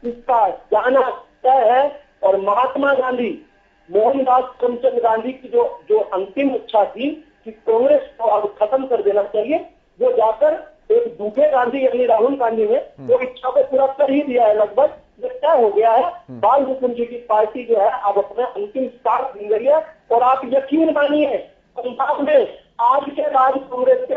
S7: इसका जाना तय है। और महात्मा गांधी, मोहनदास करमचंद गांधी की जो अंतिम इच्छा थी कि कांग्रेस को अब खत्म कर देना चाहिए, वो जाकर एक दूसरे गांधी यानी राहुल गांधी ने वो इच्छा को पूरा कर ही दिया है। लगभग ये तय हो गया है। बाल हुकुम जी की पार्टी जो है अब अपने अंतिम स्टार्ट दी गई है। और आप यकीन मानिए पंजाब में आज के बाद कांग्रेस के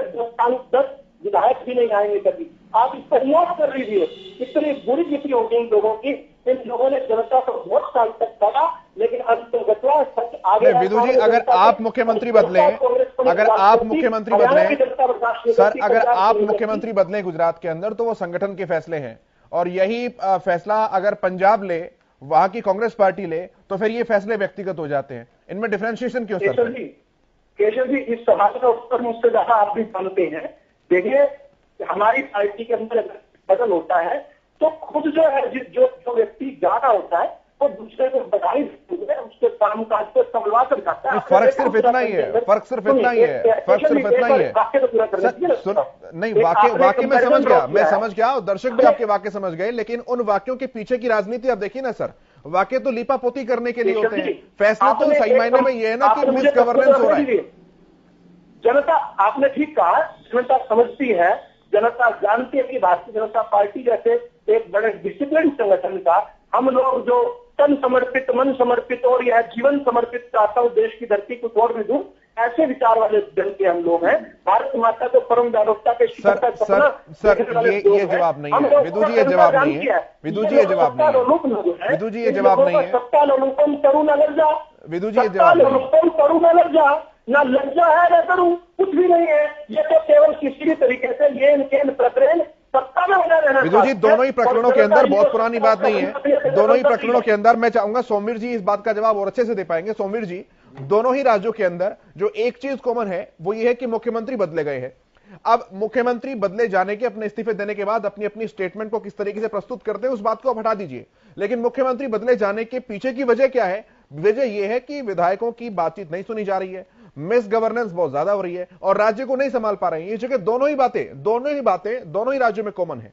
S7: 10 विधायक भी नहीं आएंगे कभी। आप इस पर नोट कर लीजिए, इतनी बुरी स्थिति होगी इन लोगों की। इन लोगों ने जनता को बहुत साल तक कहा लेकिन अब तो गतवा सच आगे।
S1: विदु जी, अगर आप मुख्यमंत्री बदले, अगर आप मुख्यमंत्री बदले सर, अगर आप मुख्यमंत्री बदले गुजरात के अंदर, तो वो संगठन के फैसले हैं, और यही फैसला अगर पंजाब ले, वहां की कांग्रेस पार्टी ले, तो फिर ये फैसले व्यक्तिगत हो जाते हैं। इनमें डिफरेंशिएशन क्यों सर?
S7: केशव जी, इस सवाल का उत्तर मुझसे ज्यादा आप भी जानते हैं। देखिए, हमारी पार्टी के अंदर बदल होता है तो खुद जो है जो व्यक्ति ज्यादा होता है वो दूसरे को बधाई देते हैं, उसके कामकाज को संभलवा कर जाता है।
S1: फर्क सिर्फ इतना ही है, फर्क सिर्फ इतना ही है, फर्क सिर्फ इतना ही है। नहीं, वाक्य में समझ गया, मैं समझ गया, और दर्शक भी आपके वाक्य समझ गए, लेकिन उन वाक्यों के पीछे की राजनीति आप देखिए ना सर। वाक्य तो लीपापोती करने के लिए होते हैं, फैसले तो सही मायने में ये है ना कि मिस गवर्नेंस हो रहा है।
S7: जनता, आपने ठीक कहा, जनता समझती है, जनता जानती है कि भारतीय जनता पार्टी जैसे एक बड़े डिसिप्लिन संगठन का हम लोग जो तन समर्पित, मन समर्पित और यह जीवन समर्पित चाहता हूं देश की धरती को छोड़ भी दूं, ऐसे विचार वाले दल के हम लोग हैं। भारत माता को परम दारोक्ता के शिखर का सपना।
S1: सर ये जवाब नहीं है विदु जी, ये जवाब नहीं है विदु जी, ये जवाब नहीं है विदु जी, ये जवाब नहीं है
S7: सत्ता लोलुपम करूं न लज्जा,
S1: विदु जी, ये जवाब
S7: लोलुपम करूं न लज्जा, ना लज्जा है ना करूं, कुछ भी नहीं है। ये तो केवल किसी भी तरीके से लेन देन प्रकरण सत्ता में बना रहना।
S1: विदु जी, दोनों ही प्रकरणों के अंदर बहुत पुरानी बात नहीं है, दोनों ही प्रकरणों के अंदर मैं चाहूंगा सोमवीर जी इस बात का जवाब और अच्छे से दे पाएंगे। सोमवीर जी, दोनों ही राज्यों के अंदर जो एक चीज कॉमन है वो ये है कि मुख्यमंत्री बदले गए हैं। अब मुख्यमंत्री बदले जाने के, अपने इस्तीफे देने के बाद अपनी अपनी स्टेटमेंट को किस तरीके से प्रस्तुत करते हैं उस बात को आप हटा दीजिए, लेकिन मुख्यमंत्री बदले जाने के पीछे की वजह क्या है? वजह यह है कि विधायकों की बातचीत नहीं सुनी जा रही है, मिस गवर्नेंस बहुत ज्यादा हो रही है और राज्य को नहीं संभाल पा रहे हैं। ये जगह दोनों ही बातें दोनों ही राज्यों में कॉमन है।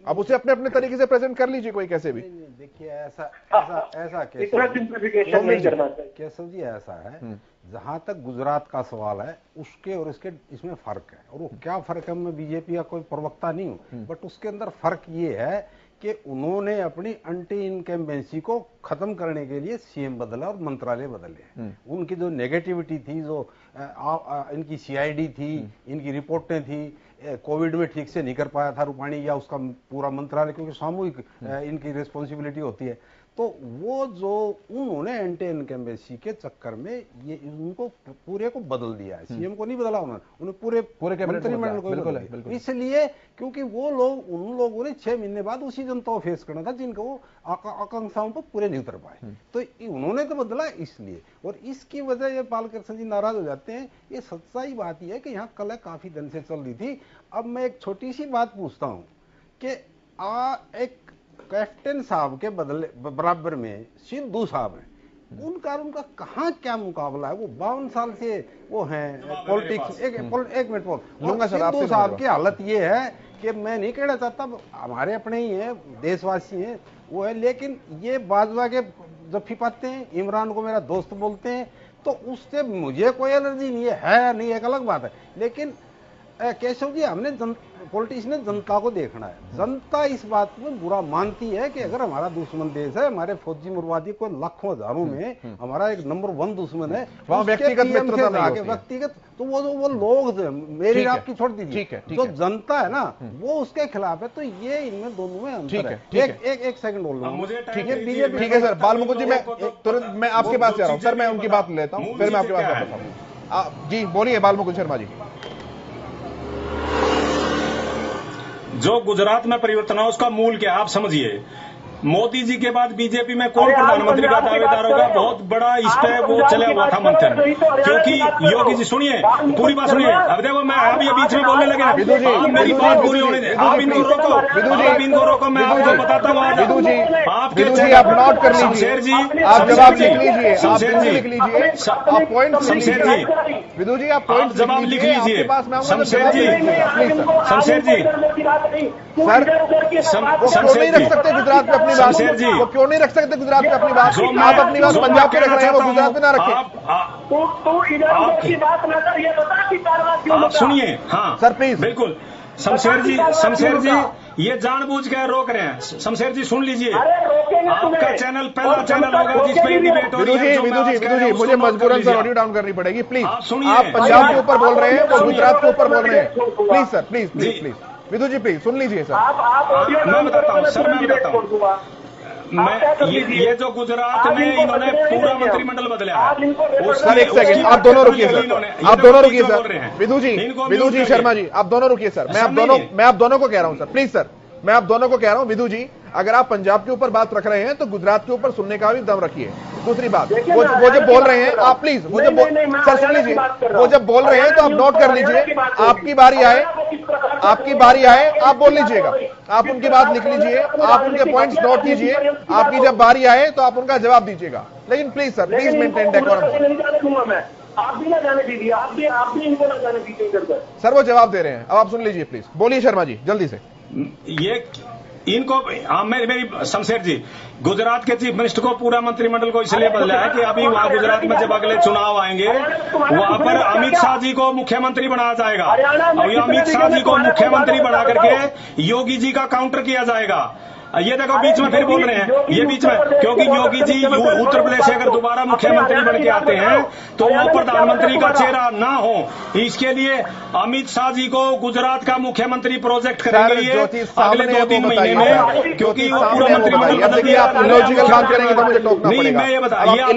S1: अब उसे अपने अपने तरीके से प्रेजेंट कर लीजिए कोई कैसे भी।
S6: देखिए, ऐसा केशव जी, ऐसा है, जहां तक गुजरात का सवाल है उसके और इसके इसमें फर्क है, और वो क्या फर्क है, मैं बीजेपी का कोई प्रवक्ता नहीं हूं, बट उसके अंदर फर्क ये है कि उन्होंने अपनी एंटी इनकम्बेंसी को खत्म करने के लिए सीएम बदला और मंत्रालय बदले। उनकी जो नेगेटिविटी थी, जो इनकी सीआईडी थी, इनकी रिपोर्टें थी, कोविड में ठीक से नहीं कर पाया था रूपाणी या उसका पूरा मंत्रालय, क्योंकि सामूहिक इनकी रिस्पॉन्सिबिलिटी होती है, तो वो जो उन्होंने एंटी इनकम्बेंसी के चक्कर में ये उनको पूरे को बदल दिया है। सीएम को नहीं बदला उन्होंने पूरे मंत्रिमंडल को बिल्कुल, इसलिए क्योंकि वो लोग, उन लोगों ने 6 महीने बाद उसी जनता को फेस करना था जिनको वो आकांक्षाओं पर पूरे नहीं उतर पाए, तो उन्होंने तो बदला इसलिए। और इसकी वजह ये बालकृष्ण जी नाराज हो जाते हैं। ये सच्चाई बात यह है कि यहाँ कलह काफी दिन से चल रही थी। अब मैं एक छोटी सी बात पूछता हूँ कि एक कैप्टन साहब के बदले बराबर में सिद्धू साहब हैं, उनका कहाँ क्या मुकाबला है? वो 52 साल से वो हैं पॉलिटिक्स। एक मिनट बोल, सिद्धू साहब की हालत ये है कि मैं नहीं कहना चाहता, हमारे अपने ही हैं, देशवासी हैं वो है, लेकिन ये बाजवा के जब फिपाते हैं, इमरान को मेरा दोस्त बोलते हैं, तो उससे मुझे कोई एलर्जी नहीं है नहीं, एक अलग बात है। लेकिन केशव जी, हमने पॉलिटिशियन ने जनता को देखना है। जनता इस बात में बुरा मानती है कि अगर हमारा दुश्मन देश है, हमारे फौजी मुरवादी को लाखों हजारों में हमारा एक नंबर 1 दुश्मन है,
S1: वहां व्यक्तिगत मित्रता नहीं होती है।
S6: व्यक्तिगत तो वो लोग मेरी आपकी छोड़ दीजिए, जो जनता है ना वो उसके खिलाफ है। तो ये इनमें दोनों में अंतर है। एक सेकंड बोल रहा हूँ।
S1: ठीक है सर, बालमुकुंद जी, मैं तुरंत मैं आपके पास जा रहा हूँ सर, मैं उनकी बात लेता हूँ, फिर मैं आपके पास आता हूँ। जी बोलिए बालमुकुंद शर्मा जी।
S4: जो गुजरात में परिवर्तन है उसका मूल क्या आप समझिए। मोदी जी के बाद बीजेपी में कौन प्रधानमंत्री का दावेदार होगा? बहुत बड़ा इस पे वो चला हुआ था मंथन, क्योंकि योगी जी, सुनिए पूरी बात सुनिए। अब देखो, मैं अभी बीच में बोलने लगे, आप मेरी बात पूरी होने दें, आप इनको रोको, आप इनको रोको, मैं आपको बताता हूँ। आपके
S1: आप नोट कर लीजिए,
S4: शमशेर जी,
S1: आप जवाब लिख लीजिए,
S4: शमशेर जी
S1: लिख लीजिए, आप पॉइंट
S4: शमशेर जी,
S1: विदु जी आप पॉइंट
S4: जवाब लिख लीजिए।
S1: शमशेर जी,
S4: शमशेर जी,
S1: सर वो नहीं रख सकते गुजरात में अपनी बात, वो क्यों नहीं रख सकते गुजरात में अपनी बात? आप अपनी बात पंजाब के रख रहे हैं, वो गुजरात में ना रखें।
S4: आप सुनिए, हाँ
S1: सर प्लीज,
S4: बिल्कुल। शमशेर जी ये जानबूझ के रोक रहे हैं। शमशेर जी सुन लीजिए, आपका चैनल पहला चैनल होगा जिस पर डिबेट हो रही है।
S1: विदु जी मुझे मजबूरन सर ऑडियो डाउन करनी पड़ेगी, प्लीज।
S4: आप सुनिए,
S1: आप पंजाब के ऊपर बोल रहे हैं, वो गुजरात के ऊपर बोल रहे हैं, please sir, please Vidu ji please सुन लीजिए सर।
S4: मैं बताता हूँ सर, मैं बताता हूँ। ये जो गुजरात में इन्होंने पूरा मंत्रिमंडल बदला है।
S1: सर एक सेकंड, आप दोनों रुकिए सर, आप दोनों रुकिए सर। विधु जी शर्मा जी, आप दोनों रुकिए सर। मैं आप दोनों को कह रहा हूं सर, प्लीज सर, मैं आप दोनों को कह रहा हूं। विधु जी, अगर आप पंजाब के ऊपर बात रख रहे हैं तो गुजरात के ऊपर सुनने का भी दम रखिए। दूसरी बात, वो जब बोल रहे हैं, आप प्लीज वो जब सर सुन लीजिए, वो जब बोल रहे हैं तो आप नोट कर लीजिए। आपकी बारी आए, आप बोल लीजिएगा, आप उनकी बात लिख लीजिए, आप उनके पॉइंट्स नोट कीजिए। आपकी जब बारी आए तो आप उनका जवाब दीजिएगा, लेकिन please sir, please maintain decorum.
S7: आप भी ना जाने दीजिए, आप भी इनको ना जाने दीजिए।
S1: सर वो जवाब दे रहे हैं, अब आप सुन लीजिए प्लीज। बोलिए शर्मा जी जल्दी से।
S4: ये इनको मेरी शमशेर जी, गुजरात के चीफ मिनिस्टर को पूरा मंत्रिमंडल को इसलिए बदला है कि अभी वहां गुजरात में जब अगले चुनाव आएंगे वहां पर अमित शाह जी को मुख्यमंत्री बनाया जाएगा और अमित शाह जी को मुख्यमंत्री बना करके योगी जी का काउंटर किया जाएगा। ये देखो बीच में फिर बोल रहे हैं, ये बीच में, क्योंकि योगी जी उत्तर प्रदेश से अगर दोबारा मुख्यमंत्री बन के आते हैं तो वो प्रधानमंत्री का चेहरा ना हो, इसके लिए अमित शाह जी को गुजरात का मुख्यमंत्री प्रोजेक्ट करेंगे ये अगले 2-3 महीने में, क्योंकि वो पूरा मंत्रिमंडल बदल दिया। नहीं मैं ये बता, ये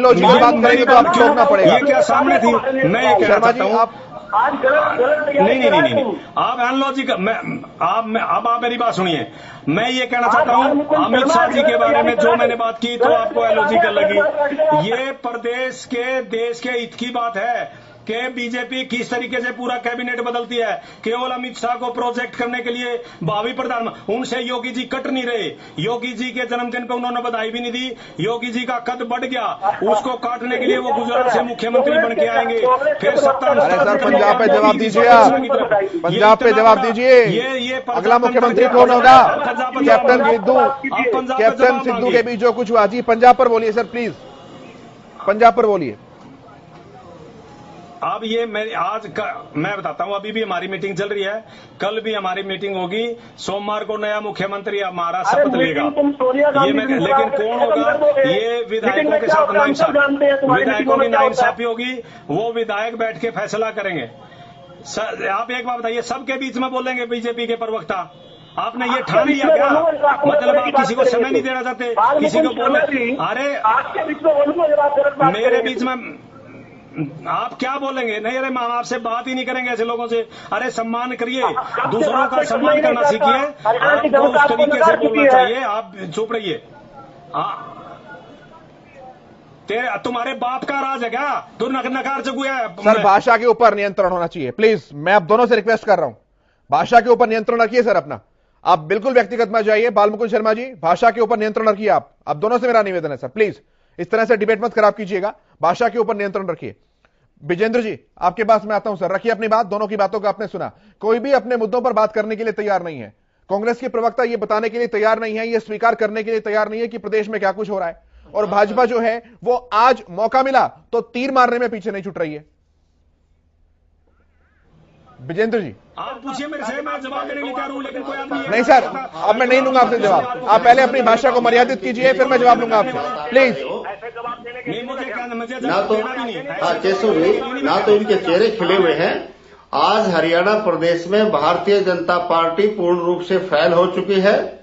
S4: क्या सामने थी, मैं ये कहना चाहता हूँ
S7: आज गलत
S4: नहीं आप एनालॉजी अब आप मेरी बात सुनिए। मैं ये कहना चाहता हूँ अमित शाह जी के बारे में जो मैंने बात की तो आपको एलॉजिकल लगी। ये प्रदेश के देश के हित की बात है कि बीजेपी किस तरीके से पूरा कैबिनेट बदलती है केवल अमित शाह को प्रोजेक्ट करने के लिए। भावी प्रधानमंत्री उनसे योगी जी कट नहीं रहे। योगी जी के जन्मदिन पे उन्होंने बधाई भी नहीं दी। योगी जी का कद बढ़ गया, उसको काटने के लिए वो गुजरात से मुख्यमंत्री बन के आएंगे। फिर सत्ता
S1: पंजाब पे जवाब दीजिए, आप पंजाब पे जवाब दीजिए। ये अगला मुख्यमंत्री कौन होगा? कैप्टन सिद्धू के बीच जो कुछ हुआ। जी पंजाब पर बोलिए सर प्लीज, पंजाब पर बोलिए।
S4: अब ये मैं बताता हूं, अभी भी हमारी मीटिंग चल रही है, कल भी हमारी मीटिंग होगी। सोमवार को नया मुख्यमंत्री हमारा शपथ लेगा। ये लेकिन कौन होगा? ये विधायकों के साथ विधायकों की नाइंसाफी होगी, वो विधायक बैठ के फैसला करेंगे। आप एक बात बताइए, सबके बीच में बोलेंगे बीजेपी के प्रवक्ता? आपने ये ठान लिया क्या? मतलब आप किसी को समय नहीं देना चाहते, किसी को बोले? अरे मेरे बीच में आप क्या बोलेंगे? नहीं, अरे हम आपसे बात ही नहीं करेंगे ऐसे लोगों से। अरे सम्मान करिए, दूसरों का सम्मान करना सीखिए, आपको उस तरीके से बोलना चाहिए। आप चुप रहिए। तुम्हारे बाप का राज है क्या? तू नकार चुका है।
S1: सर भाषा के ऊपर नियंत्रण होना चाहिए प्लीज, मैं आप दोनों से रिक्वेस्ट कर रहा हूं, भाषा के ऊपर नियंत्रण रखिए सर अपना। आप बिल्कुल व्यक्तिगत में जाइए। बालमुकुंद शर्मा जी, भाषा के ऊपर नियंत्रण रखिए। आप दोनों से मेरा निवेदन है सर, प्लीज इस तरह से डिबेट मत खराब कीजिएगा, भाषा के ऊपर नियंत्रण रखिए। विजेंद्र जी आपके पास मैं आता हूं सर, रखिए अपनी बात। दोनों की बातों को आपने सुना, कोई भी अपने मुद्दों पर बात करने के लिए तैयार नहीं है। कांग्रेस के प्रवक्ता ये बताने के लिए तैयार नहीं है, ये स्वीकार करने के लिए तैयार नहीं है कि प्रदेश में क्या कुछ हो रहा है। और भाजपा जो है वो आज मौका मिला तो तीर मारने में पीछे नहीं छूट रही है। विजेंद्र जी
S4: आप पूछिए मेरे से, मैं जवाब देने के लिए तैयार हूं, लेकिन कोई आदमी
S1: नहीं सर, अब मैं नहीं लूंगा आपसे जवाब। आप पहले अपनी भाषा को मर्यादित कीजिए, फिर मैं जवाब लूंगा आपसे प्लीज।
S8: ना तो केशव जी, ना तो इनके चेहरे खिले हुए हैं। आज हरियाणा प्रदेश में भारतीय जनता पार्टी पूर्ण रूप से फैल हो चुकी है।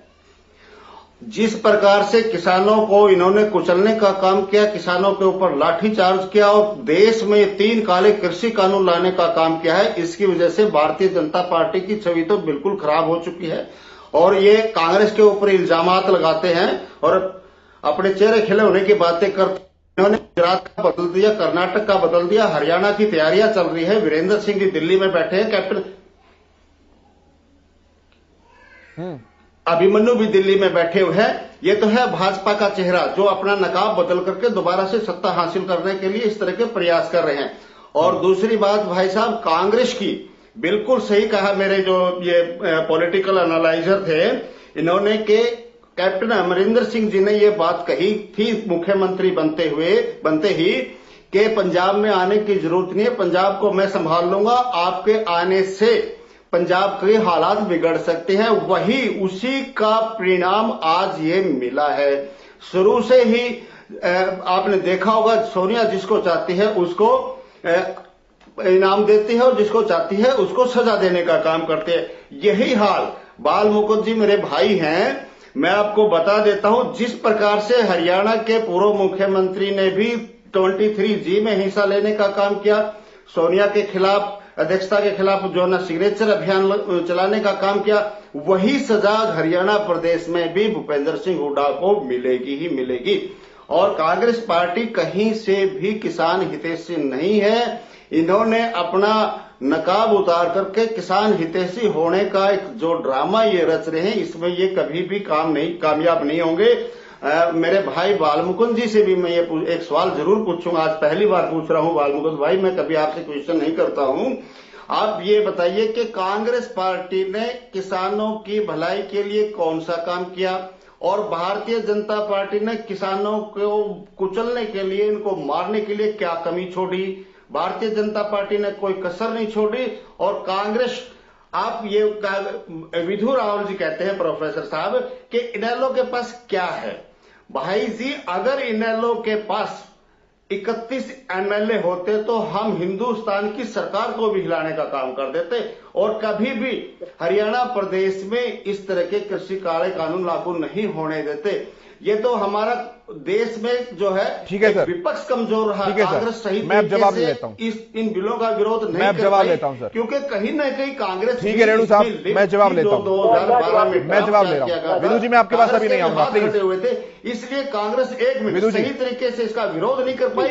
S8: जिस प्रकार से किसानों को इन्होंने कुचलने का काम किया, किसानों के ऊपर लाठीचार्ज किया और देश में 3 काले कृषि कानून लाने का काम किया है, इसकी वजह से भारतीय जनता पार्टी की छवि तो बिल्कुल खराब हो चुकी है। और ये कांग्रेस के ऊपर इल्जामात लगाते हैं और अपने चेहरे खिले होने की बातें करते हैं। इन्होंने गुजरात का बदल दिया, कर्नाटक का बदल दिया, हरियाणा की तैयारियां चल रही है। वीरेंद्र सिंह जी दिल्ली में बैठे हैं, कैप्टन अभिमन्यु भी दिल्ली में बैठे हुए हैं। ये तो है भाजपा का चेहरा जो अपना नकाब बदल करके दोबारा से सत्ता हासिल करने के लिए इस तरह के प्रयास कर रहे हैं। और दूसरी बात भाई साहब, कांग्रेस की बिल्कुल सही कहा मेरे जो ये पॉलिटिकल एनालाइजर थे, इन्होंने के कैप्टन अमरिंदर सिंह जी ने ये बात कही थी मुख्यमंत्री बनते ही कि पंजाब में आने की जरूरत नहीं है, पंजाब को मैं संभाल लूंगा, आपके आने से पंजाब के हालात बिगड़ सकते हैं। वही उसी का परिणाम आज ये मिला है। शुरू से ही आपने देखा होगा, सोनिया जिसको चाहती है उसको इनाम देती है और जिसको चाहती है उसको सजा देने का काम करते हैं। यही हाल बाल मुकुंद जी मेरे भाई हैं, मैं आपको बता देता हूं, जिस प्रकार से हरियाणा के पूर्व मुख्यमंत्री ने भी 23G में हिस्सा लेने का काम किया, सोनिया के खिलाफ अध्यक्षता के खिलाफ जो है ना सिग्नेचर अभियान चलाने का काम किया, वही सजा हरियाणा प्रदेश में भी भूपेंद्र सिंह हुड्डा को मिलेगी ही मिलेगी। और कांग्रेस पार्टी कहीं से भी किसान हितैषी नहीं है। इन्होंने अपना नकाब उतार करके किसान हितैषी होने का एक जो ड्रामा ये रच रहे हैं, इसमें ये कभी भी कामयाब नहीं होंगे। मेरे भाई बालमुकुंद जी से भी मैं ये एक सवाल जरूर पूछूंगा, आज पहली बार पूछ रहा हूं बालमुकुंद भाई, मैं कभी आपसे क्वेश्चन नहीं करता हूं। आप ये बताइए कि कांग्रेस पार्टी ने किसानों की भलाई के लिए कौन सा काम किया और भारतीय जनता पार्टी ने किसानों को कुचलने के लिए, इनको मारने के लिए क्या कमी छोड़ी? भारतीय जनता पार्टी ने कोई कसर नहीं छोड़ी। और कांग्रेस, आप ये विधु रावल जी कहते हैं प्रोफेसर साहब कि इनेलो के पास क्या है? भाई जी, अगर इनेलो के पास 31 MLA होते तो हम हिंदुस्तान की सरकार को भी हिलाने का काम कर देते और कभी भी हरियाणा प्रदेश में इस तरह के कृषि काले कानून लागू नहीं होने देते। ये तो हमारा देश में जो है,
S1: ठीक है सर,
S8: विपक्ष कमजोर रहा, कांग्रेस सही
S1: मैं जवाब लेता हूं,
S8: इन बिलों का विरोध नहीं
S1: मैं जवाब लेता हूं सर,
S8: क्योंकि कहीं न कहीं कांग्रेस,
S1: ठीक है रेणु साहब, मैं जवाब लेता हूं,
S8: 2012 में
S1: मैं जवाब ले रहा हूं। विधु जी, मैं आपके पास अभी नहीं आऊंगा प्लीज।
S8: हुए थे, इसलिए कांग्रेस एक मिनट सही तरीके से इसका विरोध नहीं कर पाई।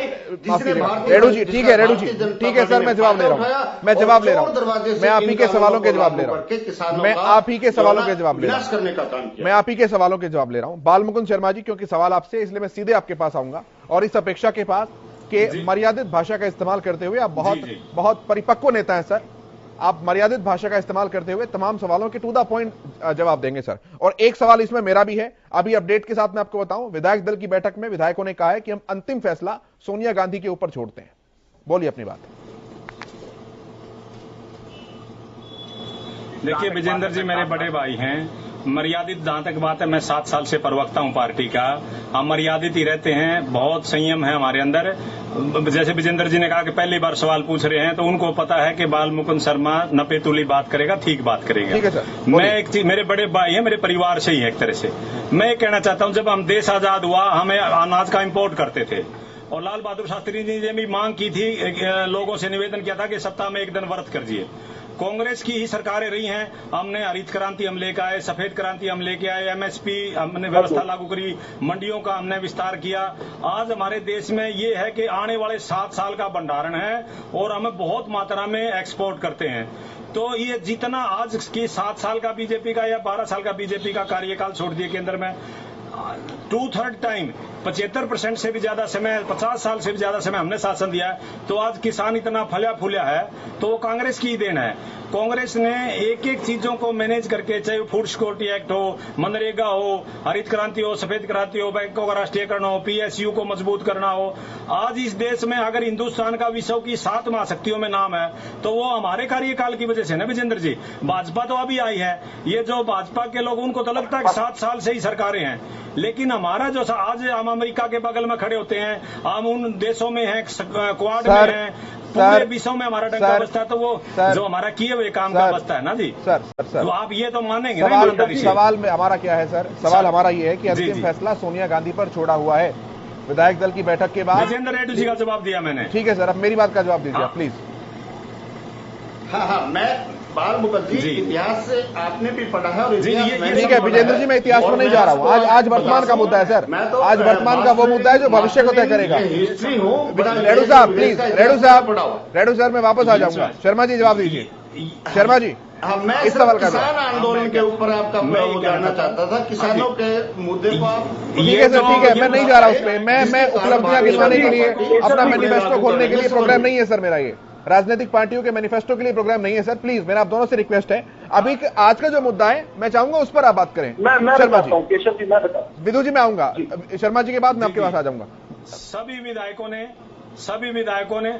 S1: रेणु जी, ठीक है रेणु जी, ठीक है सर, मैं जवाब ले रहा हूं, मैं जवाब ले रहा हूं, मैं आप ही के सवालों के जवाब ले रहा हूं, मैं आप ही के सवालों के जवाब ले रहा हूं,
S8: करने का काम किया,
S1: मैं आप ही के सवालों के जवाब ले रहा हूं। बालमुकुंद शर्मा जी, क्योंकि सवाल आपसे, इसलिए मैं सीधे आपके पास आऊंगा और इस अपेक्षा के पास कि मर्यादित भाषा का इस्तेमाल करते हुए, आप बहुत परिपक्व नेता हैं सर, आप मर्यादित भाषा का इस्तेमाल करते हुए तमाम सवालों के टू द पॉइंट जवाब देंगे सर। और एक सवाल इसमें मेरा भी है, अभी अपडेट के साथ मैं आपको बताऊं, विधायक दल की बैठक में विधायकों ने कहा है कि हम अंतिम फैसला सोनिया गांधी के ऊपर छोड़ते हैं। बोलिए अपनी बात।
S4: देखिए विजेंद्र जी मेरे बड़े भाई हैं, मर्यादित जहां तक बात है, मैं 7 साल से प्रवक्ता हूं पार्टी का, हम मर्यादित ही रहते हैं, बहुत संयम है हमारे अंदर। जैसे विजेंद्र जी ने कहा कि पहली बार सवाल पूछ रहे हैं, तो उनको पता है कि बालमुकुंद शर्मा नपेतुली बात करेगा, ठीक बात करेगा।
S1: ठीक है सर,
S4: मैं एक चीज, मेरे बड़े भाई हैं, मेरे परिवार से ही है एक तरह से। मैं कहना चाहता हूं, जब हम देश आजाद हुआ, हमें अनाज का इम्पोर्ट करते थे और लाल बहादुर शास्त्री जी ने भी मांग की थी, लोगों से निवेदन किया था कि सप्ताह में एक दिन व्रत करिए। कांग्रेस की ही सरकारें रही हैं, हमने हरित क्रांति हम लेकर आए, सफेद क्रांति हम लेके आए, MSP हमने व्यवस्था लागू करी, मंडियों का हमने विस्तार किया। आज हमारे देश में ये है कि आने वाले 7 साल का भंडारण है और हम बहुत मात्रा में एक्सपोर्ट करते हैं। तो ये जितना आज की 7 साल का बीजेपी का या 12 साल का बीजेपी का कार्यकाल छोड़ दिए केंद्र में, 2/3 टाइम 75% से भी ज्यादा समय, 50 साल से भी ज्यादा समय हमने शासन दिया है। तो आज किसान इतना फला फूला है तो वो कांग्रेस की ही देन है। कांग्रेस ने एक एक चीजों को मैनेज करके, चाहे फूड सिक्योरिटी एक्ट हो, मनरेगा हो, हरित क्रांति हो, सफेद क्रांति हो, बैंकों का राष्ट्रीयकरण हो, PSU को मजबूत करना हो, आज इस देश में अगर हिंदुस्तान का विश्व की 7 महाशक्तियों में नाम है तो वो हमारे कार्यकाल की वजह से ना विजेंद्र जी। भाजपा तो अभी आई है, ये जो भाजपा के लोग, उनको तो लगता है कि 7 साल से ही सरकारें हैं, लेकिन हमारा जो आज हम अमेरिका के बगल में खड़े होते हैं, हम उन देशों में हैं, क्वाड में हैं, पूरे विश्व में हमारा डंका बजता है, तो वो जो हमारा किए हुए काम का बजता है ना जी।
S1: सर
S4: तो आप ये तो मानेंगे
S1: सवाल में हमारा क्या है सर, सवाल हमारा ये है कि अंतिम फैसला सोनिया गांधी पर छोड़ा हुआ है विधायक दल की बैठक के बाद।
S4: विजेंद्र रेड्डी जी का जवाब दिया मैंने।
S1: ठीक है सर, अब मेरी बात का जवाब दीजिए प्लीज।
S8: हाँ, मैं बालमुकुंद जी, इतिहास से आपने भी पढ़ा है और
S1: ठीक है विजेंद्र जी, मैं इतिहास में नहीं जा रहा हूँ, आज वर्तमान का मुद्दा है सर, आज वर्तमान का वो मुद्दा है जो भविष्य को तय करेगा।
S8: हिस्ट्री हूँ।
S1: रेणु साहब प्लीज, रेणु सर मैं वापस आ जाऊंगा। शर्मा जी जवाब दीजिए। शर्मा जी,
S8: मैं इस सवाल का किसान आंदोलन के ऊपर आपका वो जानना चाहता था, किसानों के मुद्दे को आप।
S1: ठीक है सर, ठीक है, मैं नहीं जा रहा उस पर, मैं उपलब्धियां गिनवाने के लिए, अपना मैनिफेस्टो खोलने के लिए प्रोग्राम नहीं है सर मेरा, ये राजनीतिक पार्टियों के मैनिफेस्टो के लिए प्रोग्राम नहीं है सर। प्लीज मेरा आप दोनों से रिक्वेस्ट है, अभी आज का जो मुद्दा है मैं चाहूंगा उस पर आप बात करें। शर्मा जी,
S7: केशव जी मैं बताऊं,
S1: विधु जी मैं आऊंगा, शर्मा जी के बाद मैं आपके पास आ जाऊंगा।
S4: सभी विधायकों ने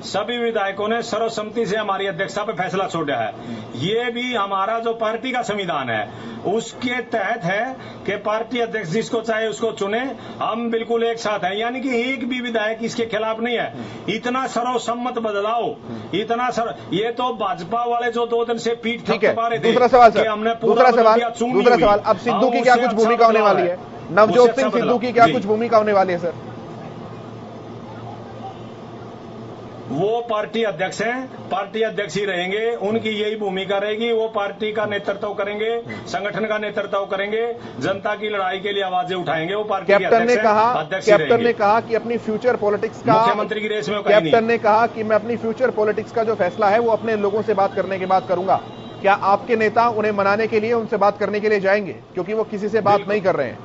S4: सभी विधायकों ने सर्वसम्मति से हमारी अध्यक्षता पे फैसला छोड़ा है। ये भी हमारा जो पार्टी का संविधान है उसके तहत है कि पार्टी अध्यक्ष जिसको चाहे उसको चुने, हम बिल्कुल एक साथ हैं, यानी कि एक भी विधायक इसके खिलाफ नहीं है। इतना सर्वसम्मत बदलाव, ये तो भाजपा वाले जो 2 दिन से पीठ थपथपा रहे थे।
S1: दूसरा सवाल सर,
S4: हमने
S1: दूसरा सवाल, अब सिद्धू की क्या कुछ भूमिका होने वाली है? नवजोत सिंह सिद्धू की क्या कुछ भूमिका होने वाली है सर?
S4: वो पार्टी अध्यक्ष हैं, पार्टी अध्यक्ष ही रहेंगे, उनकी यही भूमिका रहेगी। वो पार्टी का नेतृत्व करेंगे, संगठन का नेतृत्व करेंगे, जनता की लड़ाई के लिए आवाजें उठाएंगे। वो पार्टी के
S1: कैप्टन ने कहा कि अपनी फ्यूचर पॉलिटिक्स का,
S4: मुख्यमंत्री की रेस में
S1: कैप्टन ने कहा कि मैं अपनी फ्यूचर पॉलिटिक्स का जो फैसला है वो अपने लोगों से बात करने के बाद करूंगा। क्या आपके नेता उन्हें मनाने के लिए, उनसे बात करने के लिए जाएंगे, क्योंकि वो किसी से बात नहीं कर रहे हैं?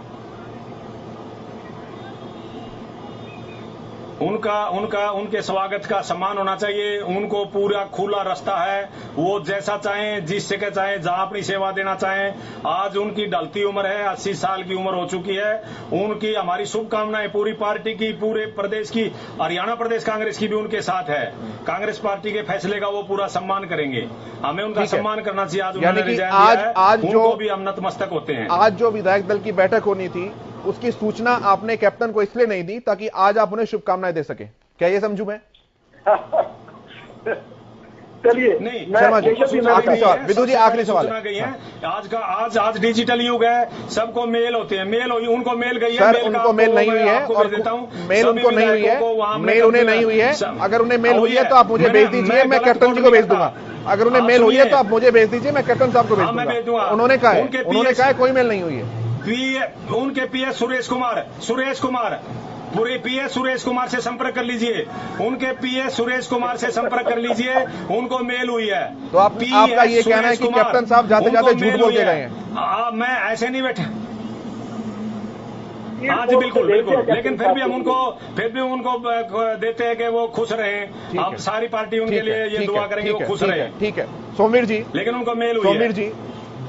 S4: उनके स्वागत का सम्मान होना चाहिए। उनको पूरा खुला रास्ता है, वो जैसा चाहें, जिस जगह चाहें, जहां अपनी सेवा देना चाहें। आज उनकी ढलती उम्र है, 80 साल की उम्र हो चुकी है। उनकी हमारी शुभकामनाएं पूरी पार्टी की, पूरे प्रदेश की, हरियाणा प्रदेश कांग्रेस की भी उनके साथ है। कांग्रेस पार्टी के फैसले का वो पूरा सम्मान करेंगे, हमें उनका सम्मान करना चाहिए। आज उन्होंने रिजाइन दिया है, उनको भी हम नतमस्तक होते हैं।
S1: आज जो विधायक दल की बैठक होनी थी उसकी सूचना आपने कैप्टन को इसलिए नहीं दी ताकि आज आप उन्हें शुभकामनाएं दे सके, क्या ये समझू मैं?
S7: चलिए
S4: नहीं,
S1: शर्मा जी, आखिरी सवाल, विदु जी आखिरी सवाल
S4: है। आज डिजिटल युग है, सबको मेल होते हैं, उनको मेल गई है
S1: सर, उनको मेल नहीं हुई है, और मेल उनको नहीं हुई है, मेल उन्हें नहीं हुई है। अगर उन्हें मेल हुई है तो आप मुझे भेज दीजिए, मैं कैप्टन जी को भेज दूंगा। अगर उन्हें मेल हुई है तो आप मुझे भेज दीजिए, मैं कैप्टन साहब को भेज दूंगा। उन्होंने कहा है कोई मेल नहीं हुई है।
S4: उनके पीएस सुरेश कुमार पूरे पीएस सुरेश कुमार से संपर्क कर लीजिए, उनके पीएस सुरेश कुमार से संपर्क कर लीजिए, उनको मेल हुई है।
S1: तो आपका ये कहना है कि कैप्टन साहब जाते जाते झूठ बोल के गए हैं?
S4: मैं ऐसे नहीं बैठा। हाँ जी, बिल्कुल। लेकिन फिर भी उनको देते हैं कि वो खुश रहें। अब सारी पार्टी उनके लिए ये दुआ करेंगे वो खुश रहे।
S1: ठीक है सोमीर जी,
S4: लेकिन उनको मेल हुई है।
S1: सोमीर जी,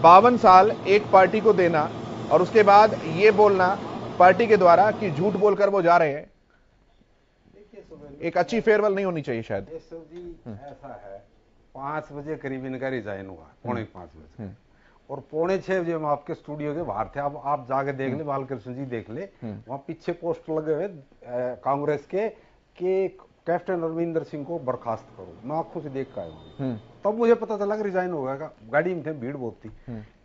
S1: 52 साल एक पार्टी को देना और उसके बाद ये बोलना पार्टी के द्वारा कि झूठ बोलकर वो जा रहे हैं, एक अच्छी फेयरवेल नहीं होनी चाहिए शायद।
S6: जी ऐसा है, 5 बजे करीब इनका रिजाइन हुआ, 4:45 बजे, और 5:45 बजे हम आपके स्टूडियो के बाहर थे। अब आप जाके देख ले, बालकृष्ण जी देख ले, वहां पीछे पोस्ट लगे हुए कांग्रेस के कि कैप्टन अमरिंदर सिंह को बर्खास्त करो। मैं आंखों से देख के आया हूं, तब मुझे पता चला कि रिजाइन हो गया। गाड़ी में थे, भीड़ बहुत थी।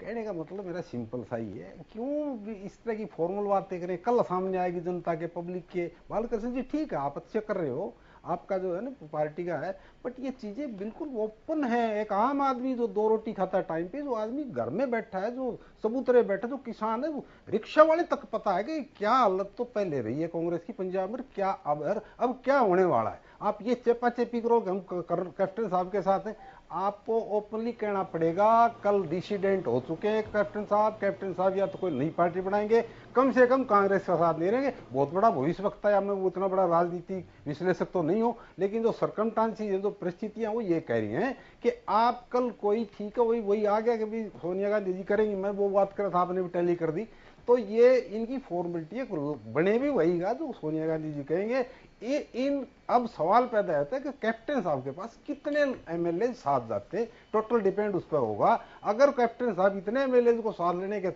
S6: कहने का मतलब मेरा सिंपल सा ही है, क्यों इस तरह की फॉर्मल बातें करें? कल सामने आएगी जनता के, पब्लिक के। बालकृष्ण जी ठीक है, आप अच्छे कर रहे हो, आपका जो है ना पार्टी का है, बट ये चीजें बिल्कुल ओपन है। एक आम आदमी जो 2 रोटी खाता है टाइम पे, जो आदमी घर में बैठा है, जो सबूतरे बैठा, जो किसान है, वो रिक्शा वाले तक पता है कि क्या हालत तो पहले रही है कांग्रेस की पंजाब में, क्या अब क्या होने वाला है। आप ये चेपा चेपी करो कि हम कैप्टन साहब के साथ हैं। आपको ओपनली कहना पड़ेगा, कल डिसिडेंट हो चुके हैं कैप्टन साहब या तो कोई नई पार्टी बनाएंगे, कम से कम कांग्रेस का साथ नहीं रहेंगे। बहुत बड़ा भविष्यवक्ता है, मैं उतना बड़ा राजनीतिक विश्लेषक तो नहीं हूं, लेकिन जो सर्कमस्टांसेस, जो परिस्थितियां वो ये कह रही हैं कि आप कल कोई ठीक है, वही आ गया कि भी सोनिया गांधी जी करेंगी। मैं वो बात कर रहा था, आपने भी टैली कर दी। तो ये इनकी फॉर्मेलिटी है, बने भी वहीगा जो सोनिया गांधी जी कहेंगे। अब सवाल पैदा होता है कि कैप्टन साहब के पास कितने एमएलए साथ जाते हैं, टोटल डिपेंड उस पर होगा। अगर कैप्टन साहब इतने एमएलए को साथ लेने के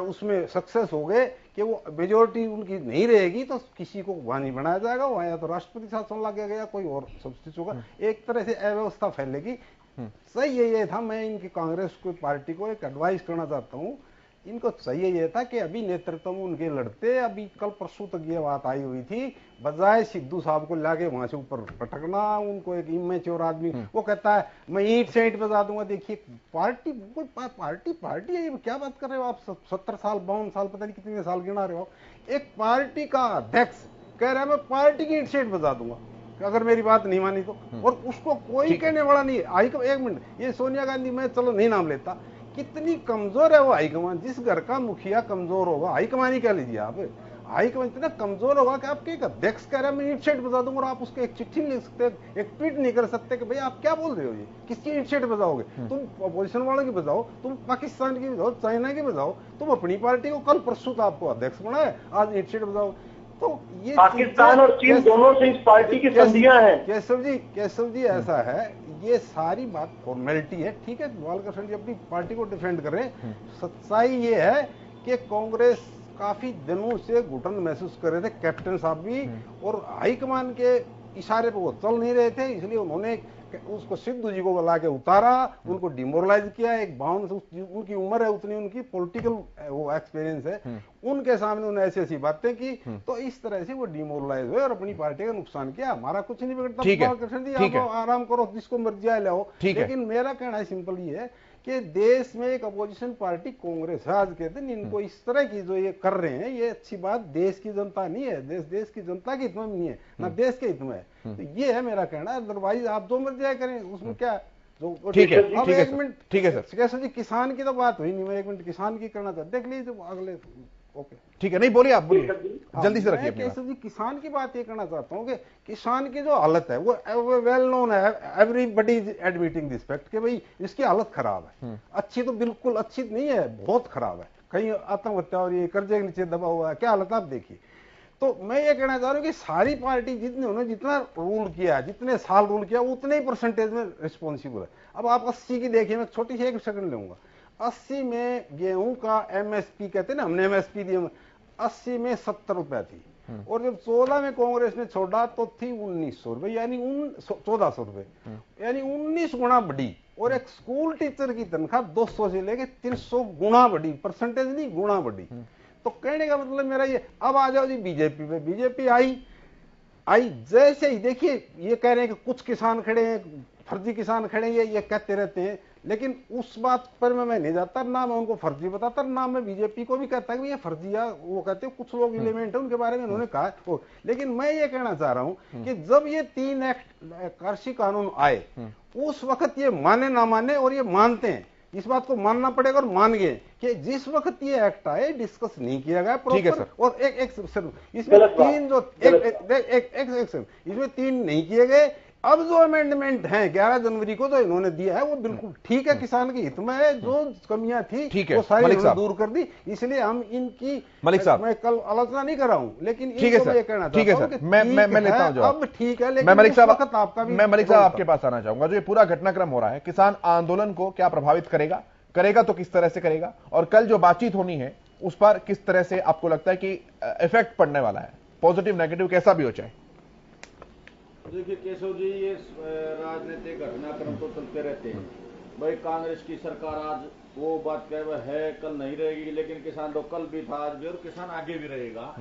S6: उसमें सक्सेस हो गए कि वो मेजोरिटी उनकी नहीं रहेगी, तो किसी को वहां नहीं बनाया जाएगा, वहां या तो राष्ट्रपति शासन लगा गया, कोई और सब्सिट्यूट होगा, एक तरह से अव्यवस्था फैलेगी। सही ये था, मैं इनकी कांग्रेस को पार्टी को एक एडवाइस करना चाहता हूँ। इनको चाहिए यह था कि अभी नेतृत्व में उनके लड़ते, अभी कल परसों तक ये बात आई हुई थी, बजाय सिद्धू साहब को लाके वहां से ऊपर पटकना। उनको एक इमेच्योर आदमी वो कहता है मैं ईंट से ईंट बजा दूंगा। देखिए पार्टी है, ये क्या बात कर रहे हो आप? 70 साल 52 साल पता नहीं कितने साल गिना रहे हो। एक पार्टी का अध्यक्ष कह रहा है मैं पार्टी की ईंट से ईंट बजा दूंगा अगर मेरी बात नहीं मानी तो, और उसको कोई कहने वाला नहीं है। एक मिनट, ये सोनिया गांधी, मैं चलो नहीं नाम लेता, कितनी कमजोर है वो हाईकमान। जिस घर का मुखिया कमजोर होगा, हाईकमान ही कह लीजिए आप, हाईकमान इतना कमजोर होगा कि आपके एक अध्यक्ष कह रहा है मैं ईंट शेट बजा दूंगा, और आप उसको एक चिट्ठी नहीं लिख सकते, एक ट्वीट नहीं कर सकते कि भाई आप क्या बोल रहे हो, ये किसकी ईंट शेट बजाओगे? तुम अपोजिशन वालों की बजाओ, तुम पाकिस्तान की बजाओ, चाइना की बजाओ, तुम अपनी पार्टी को कल परसों तो आपको अध्यक्ष बनाए, आज ईंट शेट बजाओ। तो ये
S7: पाकिस्तान और चीन दोनों से इस पार्टी की संधियां हैं।
S6: केशव जी ऐसा है, ये सारी बात फॉर्मेलिटी है, ठीक है। बालकृष्ण जी अपनी पार्टी को डिफेंड कर रहे हैं। सच्चाई ये है कि कांग्रेस काफी दिनों से घुटन महसूस कर रहे थे, कैप्टन साहब भी, और हाईकमान के इशारे पे वो चल नहीं रहे थे, इसलिए उन्होंने उसको सिद्धू जी को बुला के उतारा, उनको डिमोरलाइज किया। एक बाउंड उनकी उम्र है, उतनी उनकी पॉलिटिकल वो एक्सपीरियंस है, उनके सामने उन्होंने ऐसी ऐसी बातें की, तो इस तरह से वो डिमोरलाइज हुए और अपनी पार्टी का नुकसान किया। हमारा कुछ नहीं बिगड़ता, कृष्ण जी आप आराम करो, जिसको मर्जी आए लाओ। लेकिन मेरा कहना सिंपल ये है कि देश में एक अपोजिशन पार्टी कांग्रेस है आज के दिन, इनको इस तरह की जो ये कर रहे हैं, ये अच्छी बात देश की जनता नहीं है, देश की जनता के हित में नहीं है, ना देश के हित में है। तो ये है मेरा कहना। अदरवाइज आप जो मर्जी करें, उसमें क्या।
S1: ठीक है,
S6: अब एक मिनट,
S1: ठीक है सर।
S6: कैसे जी किसान की तो बात हुई नहीं, मैं एक मिनट किसान की करना चाहता, देख लीजिए अगले। ओके
S1: ठीक है, नहीं बोलिए, आप बोलिए, जल्दी से रखिए।
S6: केशव जी किसान की बात ये करना चाहता हूँ कि किसान की जो हालत है वो वेल नोन है, everybody is admitting this fact कि भाई इसकी हालत खराब है। अच्छी तो बिल्कुल अच्छी नहीं है, बहुत खराब है। कहीं आत्महत्या और ये कर्जे के नीचे दबा हुआ है, क्या हालत आप देखिए। तो मैं ये कहना चाह रहा हूँ कि सारी पार्टी उन्होंने जितना रूल किया, जितने साल रूल किया, उतने ही परसेंटेज में रिस्पॉन्सिबल है। अब आप 80 की देखिए, मैं छोटी सी एक सेकंड लूंगा। 80 में गेहूं का एमएसपी कहते हैं ना, हमने एमएसपी दी, 80 में 70 रुपए थी, और जब 14 में कांग्रेस ने छोड़ा तो थी 1900 रुपए, यानी 1400 रुपए, यानी 19 गुना बढ़ी। और एक स्कूल टीचर की तनख्वाह 200 से लेके 300 गुना बढ़ी, परसेंटेज नहीं गुना बढ़ी। तो कहने का मतलब मेरा ये, अब आ जाओ जी बीजेपी पे। बीजेपी आई जैसे ही, देखिए ये कह रहे हैं कि कुछ किसान खड़े हैं, फर्जी किसान खड़े हैं, ये कहते रहते हैं, लेकिन उस बात पर मैं नहीं जाता, ना मैं उनको फर्जी बताता, ना मैं बीजेपी को भी कहता कि ये फर्जिया, वो कहते हैं कुछ लोग एलिमेंट है उनके बारे में उन्होंने कहा। लेकिन मैं ये कहना चाह रहा हूं कि जब ये 3 एक्ट कृषि कानून आए, उस वक्त ये माने ना माने, और ये मानते हैं, इस बात को मानना पड़ेगा, और मान गए कि जिस वक्त ये एक्ट आए डिस्कस नहीं किया गया प्रॉपर। और एक सर इसमें 3 जो इसमें 3 नहीं किए गए। अब जो अमेंडमेंट है 11 जनवरी को जो इन्होंने दिया है, वो बिल्कुल ठीक है, किसान के हित में है। जो कमियां थी वो सारी दूर कर दी, इसलिए हम इनकी,
S1: मलिक साहब,
S6: मैं कल आलोचना नहीं कर रहा हूं, लेकिन
S1: ठीक है सर, ठीक है सर, मैं लेता हूं जवाब।
S6: अब ठीक है, लेकिन
S1: मैं मलिक साहब
S6: आपके
S1: पास आना चाहूंगा। जो ये पूरा घटनाक्रम हो रहा है, किसान आंदोलन को क्या प्रभावित करेगा तो किस तरह से करेगा, और कल जो बातचीत होनी है उस पर किस तरह से आपको लगता है कि इफेक्ट पड़ने वाला है, पॉजिटिव नेगेटिव कैसा भी हो चाहे।
S5: देखिए केशव जी, ये राजनीतिक घटनाक्रम तो चलते रहते हैं भाई। कांग्रेस की सरकार आज वो बात कहे वह है, कल नहीं रहेगी, लेकिन किसान तो कल भी था, आज भी, और किसान आगे भी रहेगा।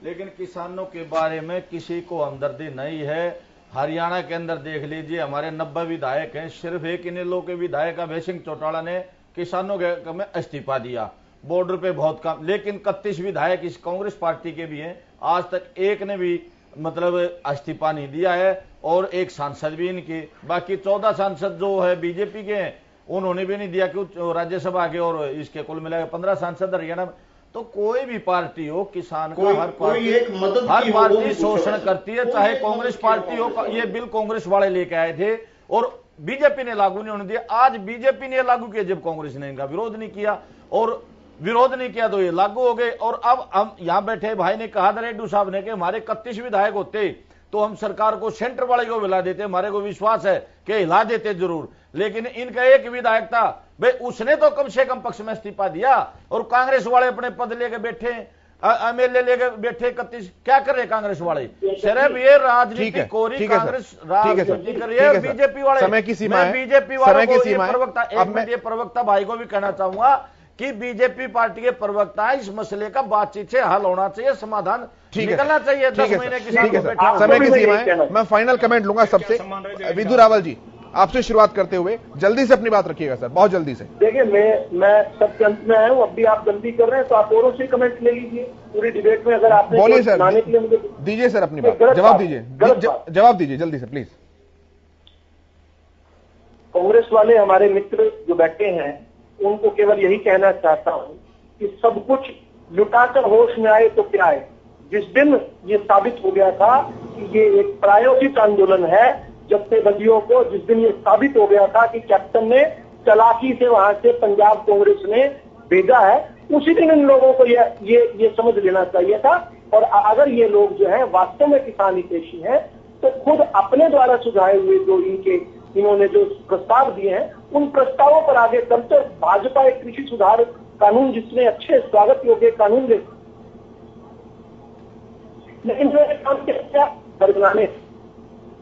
S5: लेकिन किसानों के बारे में किसी को हमदर्दी नहीं है। हरियाणा के अंदर देख लीजिए, हमारे 90 विधायक हैं, सिर्फ एक इनेलो के विधायक अभय सिंह चौटाला ने किसानों के में इस्तीफा दिया। बॉर्डर पे बहुत कम, लेकिन 31 विधायक इस कांग्रेस पार्टी के भी हैं, आज तक एक ने भी मतलब इस्तीफा नहीं दिया है, और एक सांसद भी इनके, बाकी 14 सांसद जो है बीजेपी के हैं, उन्होंने भी नहीं दिया कि राज्यसभा के, और इसके कुल मिलाकर 15 सांसद हरियाणा में। तो कोई भी पार्टी हो, किसान का हर पार्टी शोषण करती है, चाहे कांग्रेस पार्टी हो। ये बिल कांग्रेस वाले लेके आए थे और बीजेपी ने लागू नहीं होने दिया। आज बीजेपी ने लागू किया जब कांग्रेस ने इनका विरोध नहीं किया, और विरोध नहीं किया तो ये लागू हो गए। और अब हम यहां बैठे भाई ने कहा था, रेड्डू साहब ने, कि हमारे 31 विधायक होते तो हम सरकार को, सेंटर वाले को हिला देते, हमारे को विश्वास है कि हिला देते जरूर। लेकिन इनका एक विधायक था भाई, उसने तो कम से कम पक्ष में इस्तीफा दिया, और कांग्रेस वाले अपने पद लेके बैठे, एमएलए लेके बैठे 31। क्या कर रहे कांग्रेस वाले? सिर्फ ये राजनीति कोरी कांग्रेस राजनीति कर रही है। बीजेपी वाले,
S1: समय की सीमा है,
S5: बीजेपी वालों को ये प्रवक्ता भाई को भी कहना चाहूंगा कि बीजेपी पार्टी के प्रवक्ता इस मसले का बातचीत से हल होना चाहिए, समाधान निकलना चाहिए। 10 महीने की
S1: समय की सीमा है। मैं फाइनल कमेंट लूंगा सबसे। विधु रावल जी, आपसे शुरुआत करते हुए जल्दी से अपनी बात रखिएगा सर, बहुत जल्दी से।
S7: देखिए, मैं सबके अंत में आया हूँ, अब भी आप जल्दी कर रहे हैं तो आप औरों से कमेंट ले लीजिए पूरी डिबेट में। अगर आपने
S1: बोलिए सर, दीजिए सर अपनी बात, जवाब दीजिए जल्दी से प्लीज।
S7: कांग्रेस वाले हमारे मित्र जो बैठे हैं, उनको केवल यही कहना चाहता हूं कि सब कुछ लुटाकर होश में आए तो क्या है। जिस दिन ये साबित हो गया था कि ये एक प्रायोजित आंदोलन है, जत्थेबंदियों को जिस दिन ये साबित हो गया था कि कैप्टन ने चालाकी से वहां से पंजाब कांग्रेस ने भेजा है, उसी दिन इन लोगों को ये समझ लेना चाहिए था और अगर ये लोग जो है वास्तव में किसान हितैषी हैं तो खुद अपने द्वारा सुझाए हुए जो इन्होंने जो प्रस्ताव दिए हैं उन प्रस्तावों पर आगे चलते भाजपा एक कृषि सुधार कानून जिसमें अच्छे स्वागत योग्य कानून दे, लेकिन इन्होंने काम क्या बदलाने,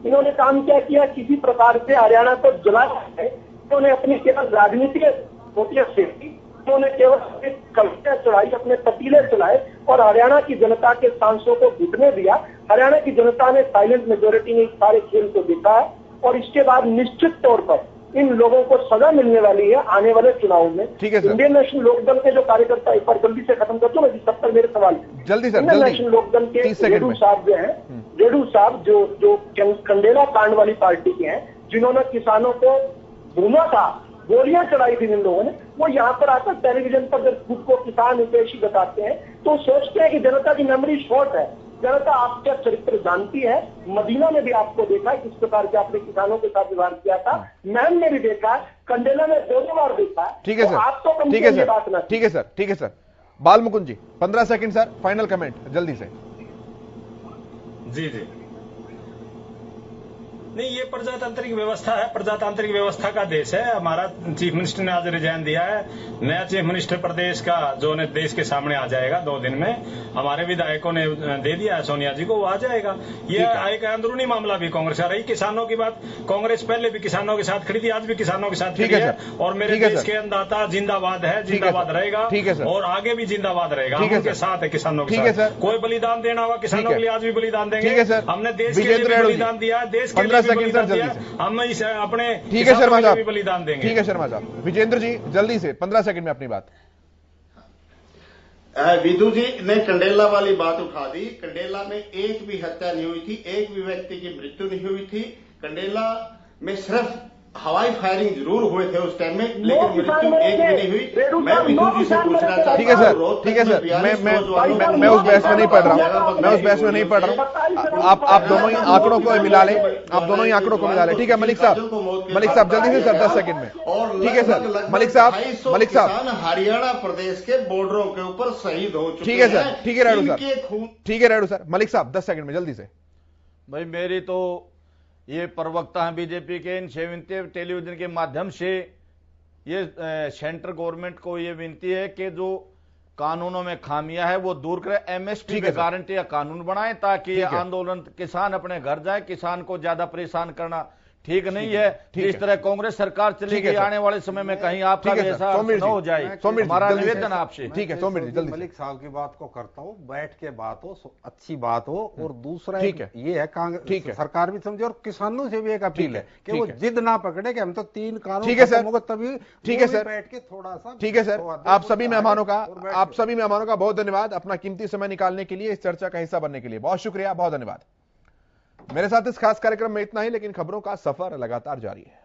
S7: इन्होंने काम क्या किया, किसी प्रकार से हरियाणा को जलाया है। इन्होंने अपनी केवल राजनीतिक मोटिव से उन्होंने केवल अपनी कविता चढ़ाई, अपने पतीले चलाए और हरियाणा की जनता के सांसों को घुटने दिया। हरियाणा की जनता ने साइलेंट मेजोरिटी में इस सारे खेल को देखा है और इसके बाद निश्चित तौर पर इन लोगों को सजा मिलने वाली है आने वाले चुनाव में।
S1: ठीक है सर।
S7: इंडियन नेशनल लोकदल के जो कार्यकर्ता, एक बार जल्दी से खत्म कर दो मैं, सब तक मेरे सवाल
S1: जल्दी सर,
S7: इंडियन नेशनल लोकदल के जेडू साहब जो है, जेडू साहब जो कंडेला कांड वाली पार्टी के हैं, जिन्होंने किसानों को भूना था, गोलियां चढ़ाई थी इन लोगों ने, वो यहाँ पर आकर टेलीविजन पर जब खुद को किसान हितैषी बताते हैं तो सोचते हैं कि जनता की मेमोरी शॉर्ट है। जनता आपका चरित्र जानती है। मदीना में भी आपको देखा है किस प्रकार के आपने किसानों के साथ व्यवहार किया था, मैम ने भी देखा है, कंडेला में 2 बार देखा है।
S1: ठीक है सर,
S7: आप तो
S1: ठीक है सर, ठीक है सर, ठीक है सर। बाल मुकुंद जी 15 सेकंड सर, फाइनल कमेंट जल्दी से।
S4: जी जी, नहीं, ये प्रजातांत्रिक व्यवस्था है, प्रजातांत्रिक व्यवस्था का देश है। हमारा चीफ मिनिस्टर ने आज रिजाइन दिया है, नया चीफ मिनिस्टर प्रदेश का जो ने देश के सामने आ जाएगा 2 दिन में। हमारे विधायकों ने दे दिया है सोनिया जी को, वो आ जाएगा। ये एक अंदरूनी मामला भी कांग्रेस का रही। किसानों की बात कांग्रेस पहले भी किसानों के साथ खड़ी थी, आज भी किसानों के साथ खड़ी है और मेरे देश के अन्नदाता जिंदाबाद है, जिंदाबाद रहेगा और आगे भी जिंदाबाद रहेगा। हम उनके साथ है, किसानों के साथ। कोई बलिदान देना होगा किसानों के लिए, आज भी बलिदान देंगे। हमने देश के लिए बलिदान दिया है, देश के लिए
S1: सेकंड सर जल्दी से,
S4: हम इस अपने
S1: ठीक है शर्मा साहब,
S4: बलिदान देंगे।
S1: ठीक है शर्मा साहब। विजेंद्र जी जल्दी से 15 सेकंड में अपनी बात।
S8: विधु जी ने कंडेला वाली बात उठा दी। कंडेला में एक भी हत्या नहीं हुई थी, एक भी व्यक्ति की मृत्यु नहीं हुई थी। कंडेला में सिर्फ हवाई फायरिंग जरूर हुए थे उस टाइम में, लेकिन मृत्यु एक भी नहीं हुई। मैं विधु जी से पूछना चाहता हूं,
S1: ठीक है सर, ठीक है सर, मैं उस बहस में नहीं पढ़ रहा हूं, मैं उस बहस में नहीं पढ़ रहा हूं। आप दोनों ही आंकड़ों को मिला लें, आप दोनों ही आंकड़ों को मिला लें। ठीक है मलिक साहब जल्दी से सर 10 सेकंड में। ठीक है सर, मलिक साहब
S8: हरियाणा प्रदेश के बॉर्डरों के ऊपर शहीद हो चुके हैं।
S1: ठीक है सर, ठीक है राडू सर, ठीक है राडू सर। मलिक साहब 10 सेकंड में जल्दी से।
S5: भाई मेरी तो ये प्रवक्ता हैं बीजेपी के, इनसे विनती टेलीविजन के माध्यम से ये सेंट्रल गवर्नमेंट को ये विनती है कि जो कानूनों में खामियां है वो दूर करें, एमएसपी पे गारंटी का कानून बनाएं ताकि ये आंदोलन किसान अपने घर जाए। किसान को ज्यादा परेशान करना ठीक नहीं है। जिस तरह कांग्रेस सरकार चलेगी आने वाले समय में कहीं आपका भी ऐसा न हो जाए, हमारा निवेदन आपसे।
S1: ठीक है सोमिर जी जल्दी।
S6: मलिक साहब की बात को करता हूँ, बैठ के बात हो, अच्छी बात हो। और दूसरा ये है कांग्रेस सरकार भी समझे और किसानों से भी एक अपील है कि वो जिद ना पकड़े कि हम तो 3 कानून तभी।
S1: ठीक है सर,
S6: बैठ के थोड़ा सा।
S1: ठीक है सर, आप सभी मेहमानों का बहुत धन्यवाद अपना कीमती समय निकालने के लिए, इस चर्चा का हिस्सा बनने के लिए बहुत शुक्रिया, बहुत धन्यवाद। मेरे साथ इस खास कार्यक्रम में इतना ही, लेकिन खबरों का सफर लगातार जारी है।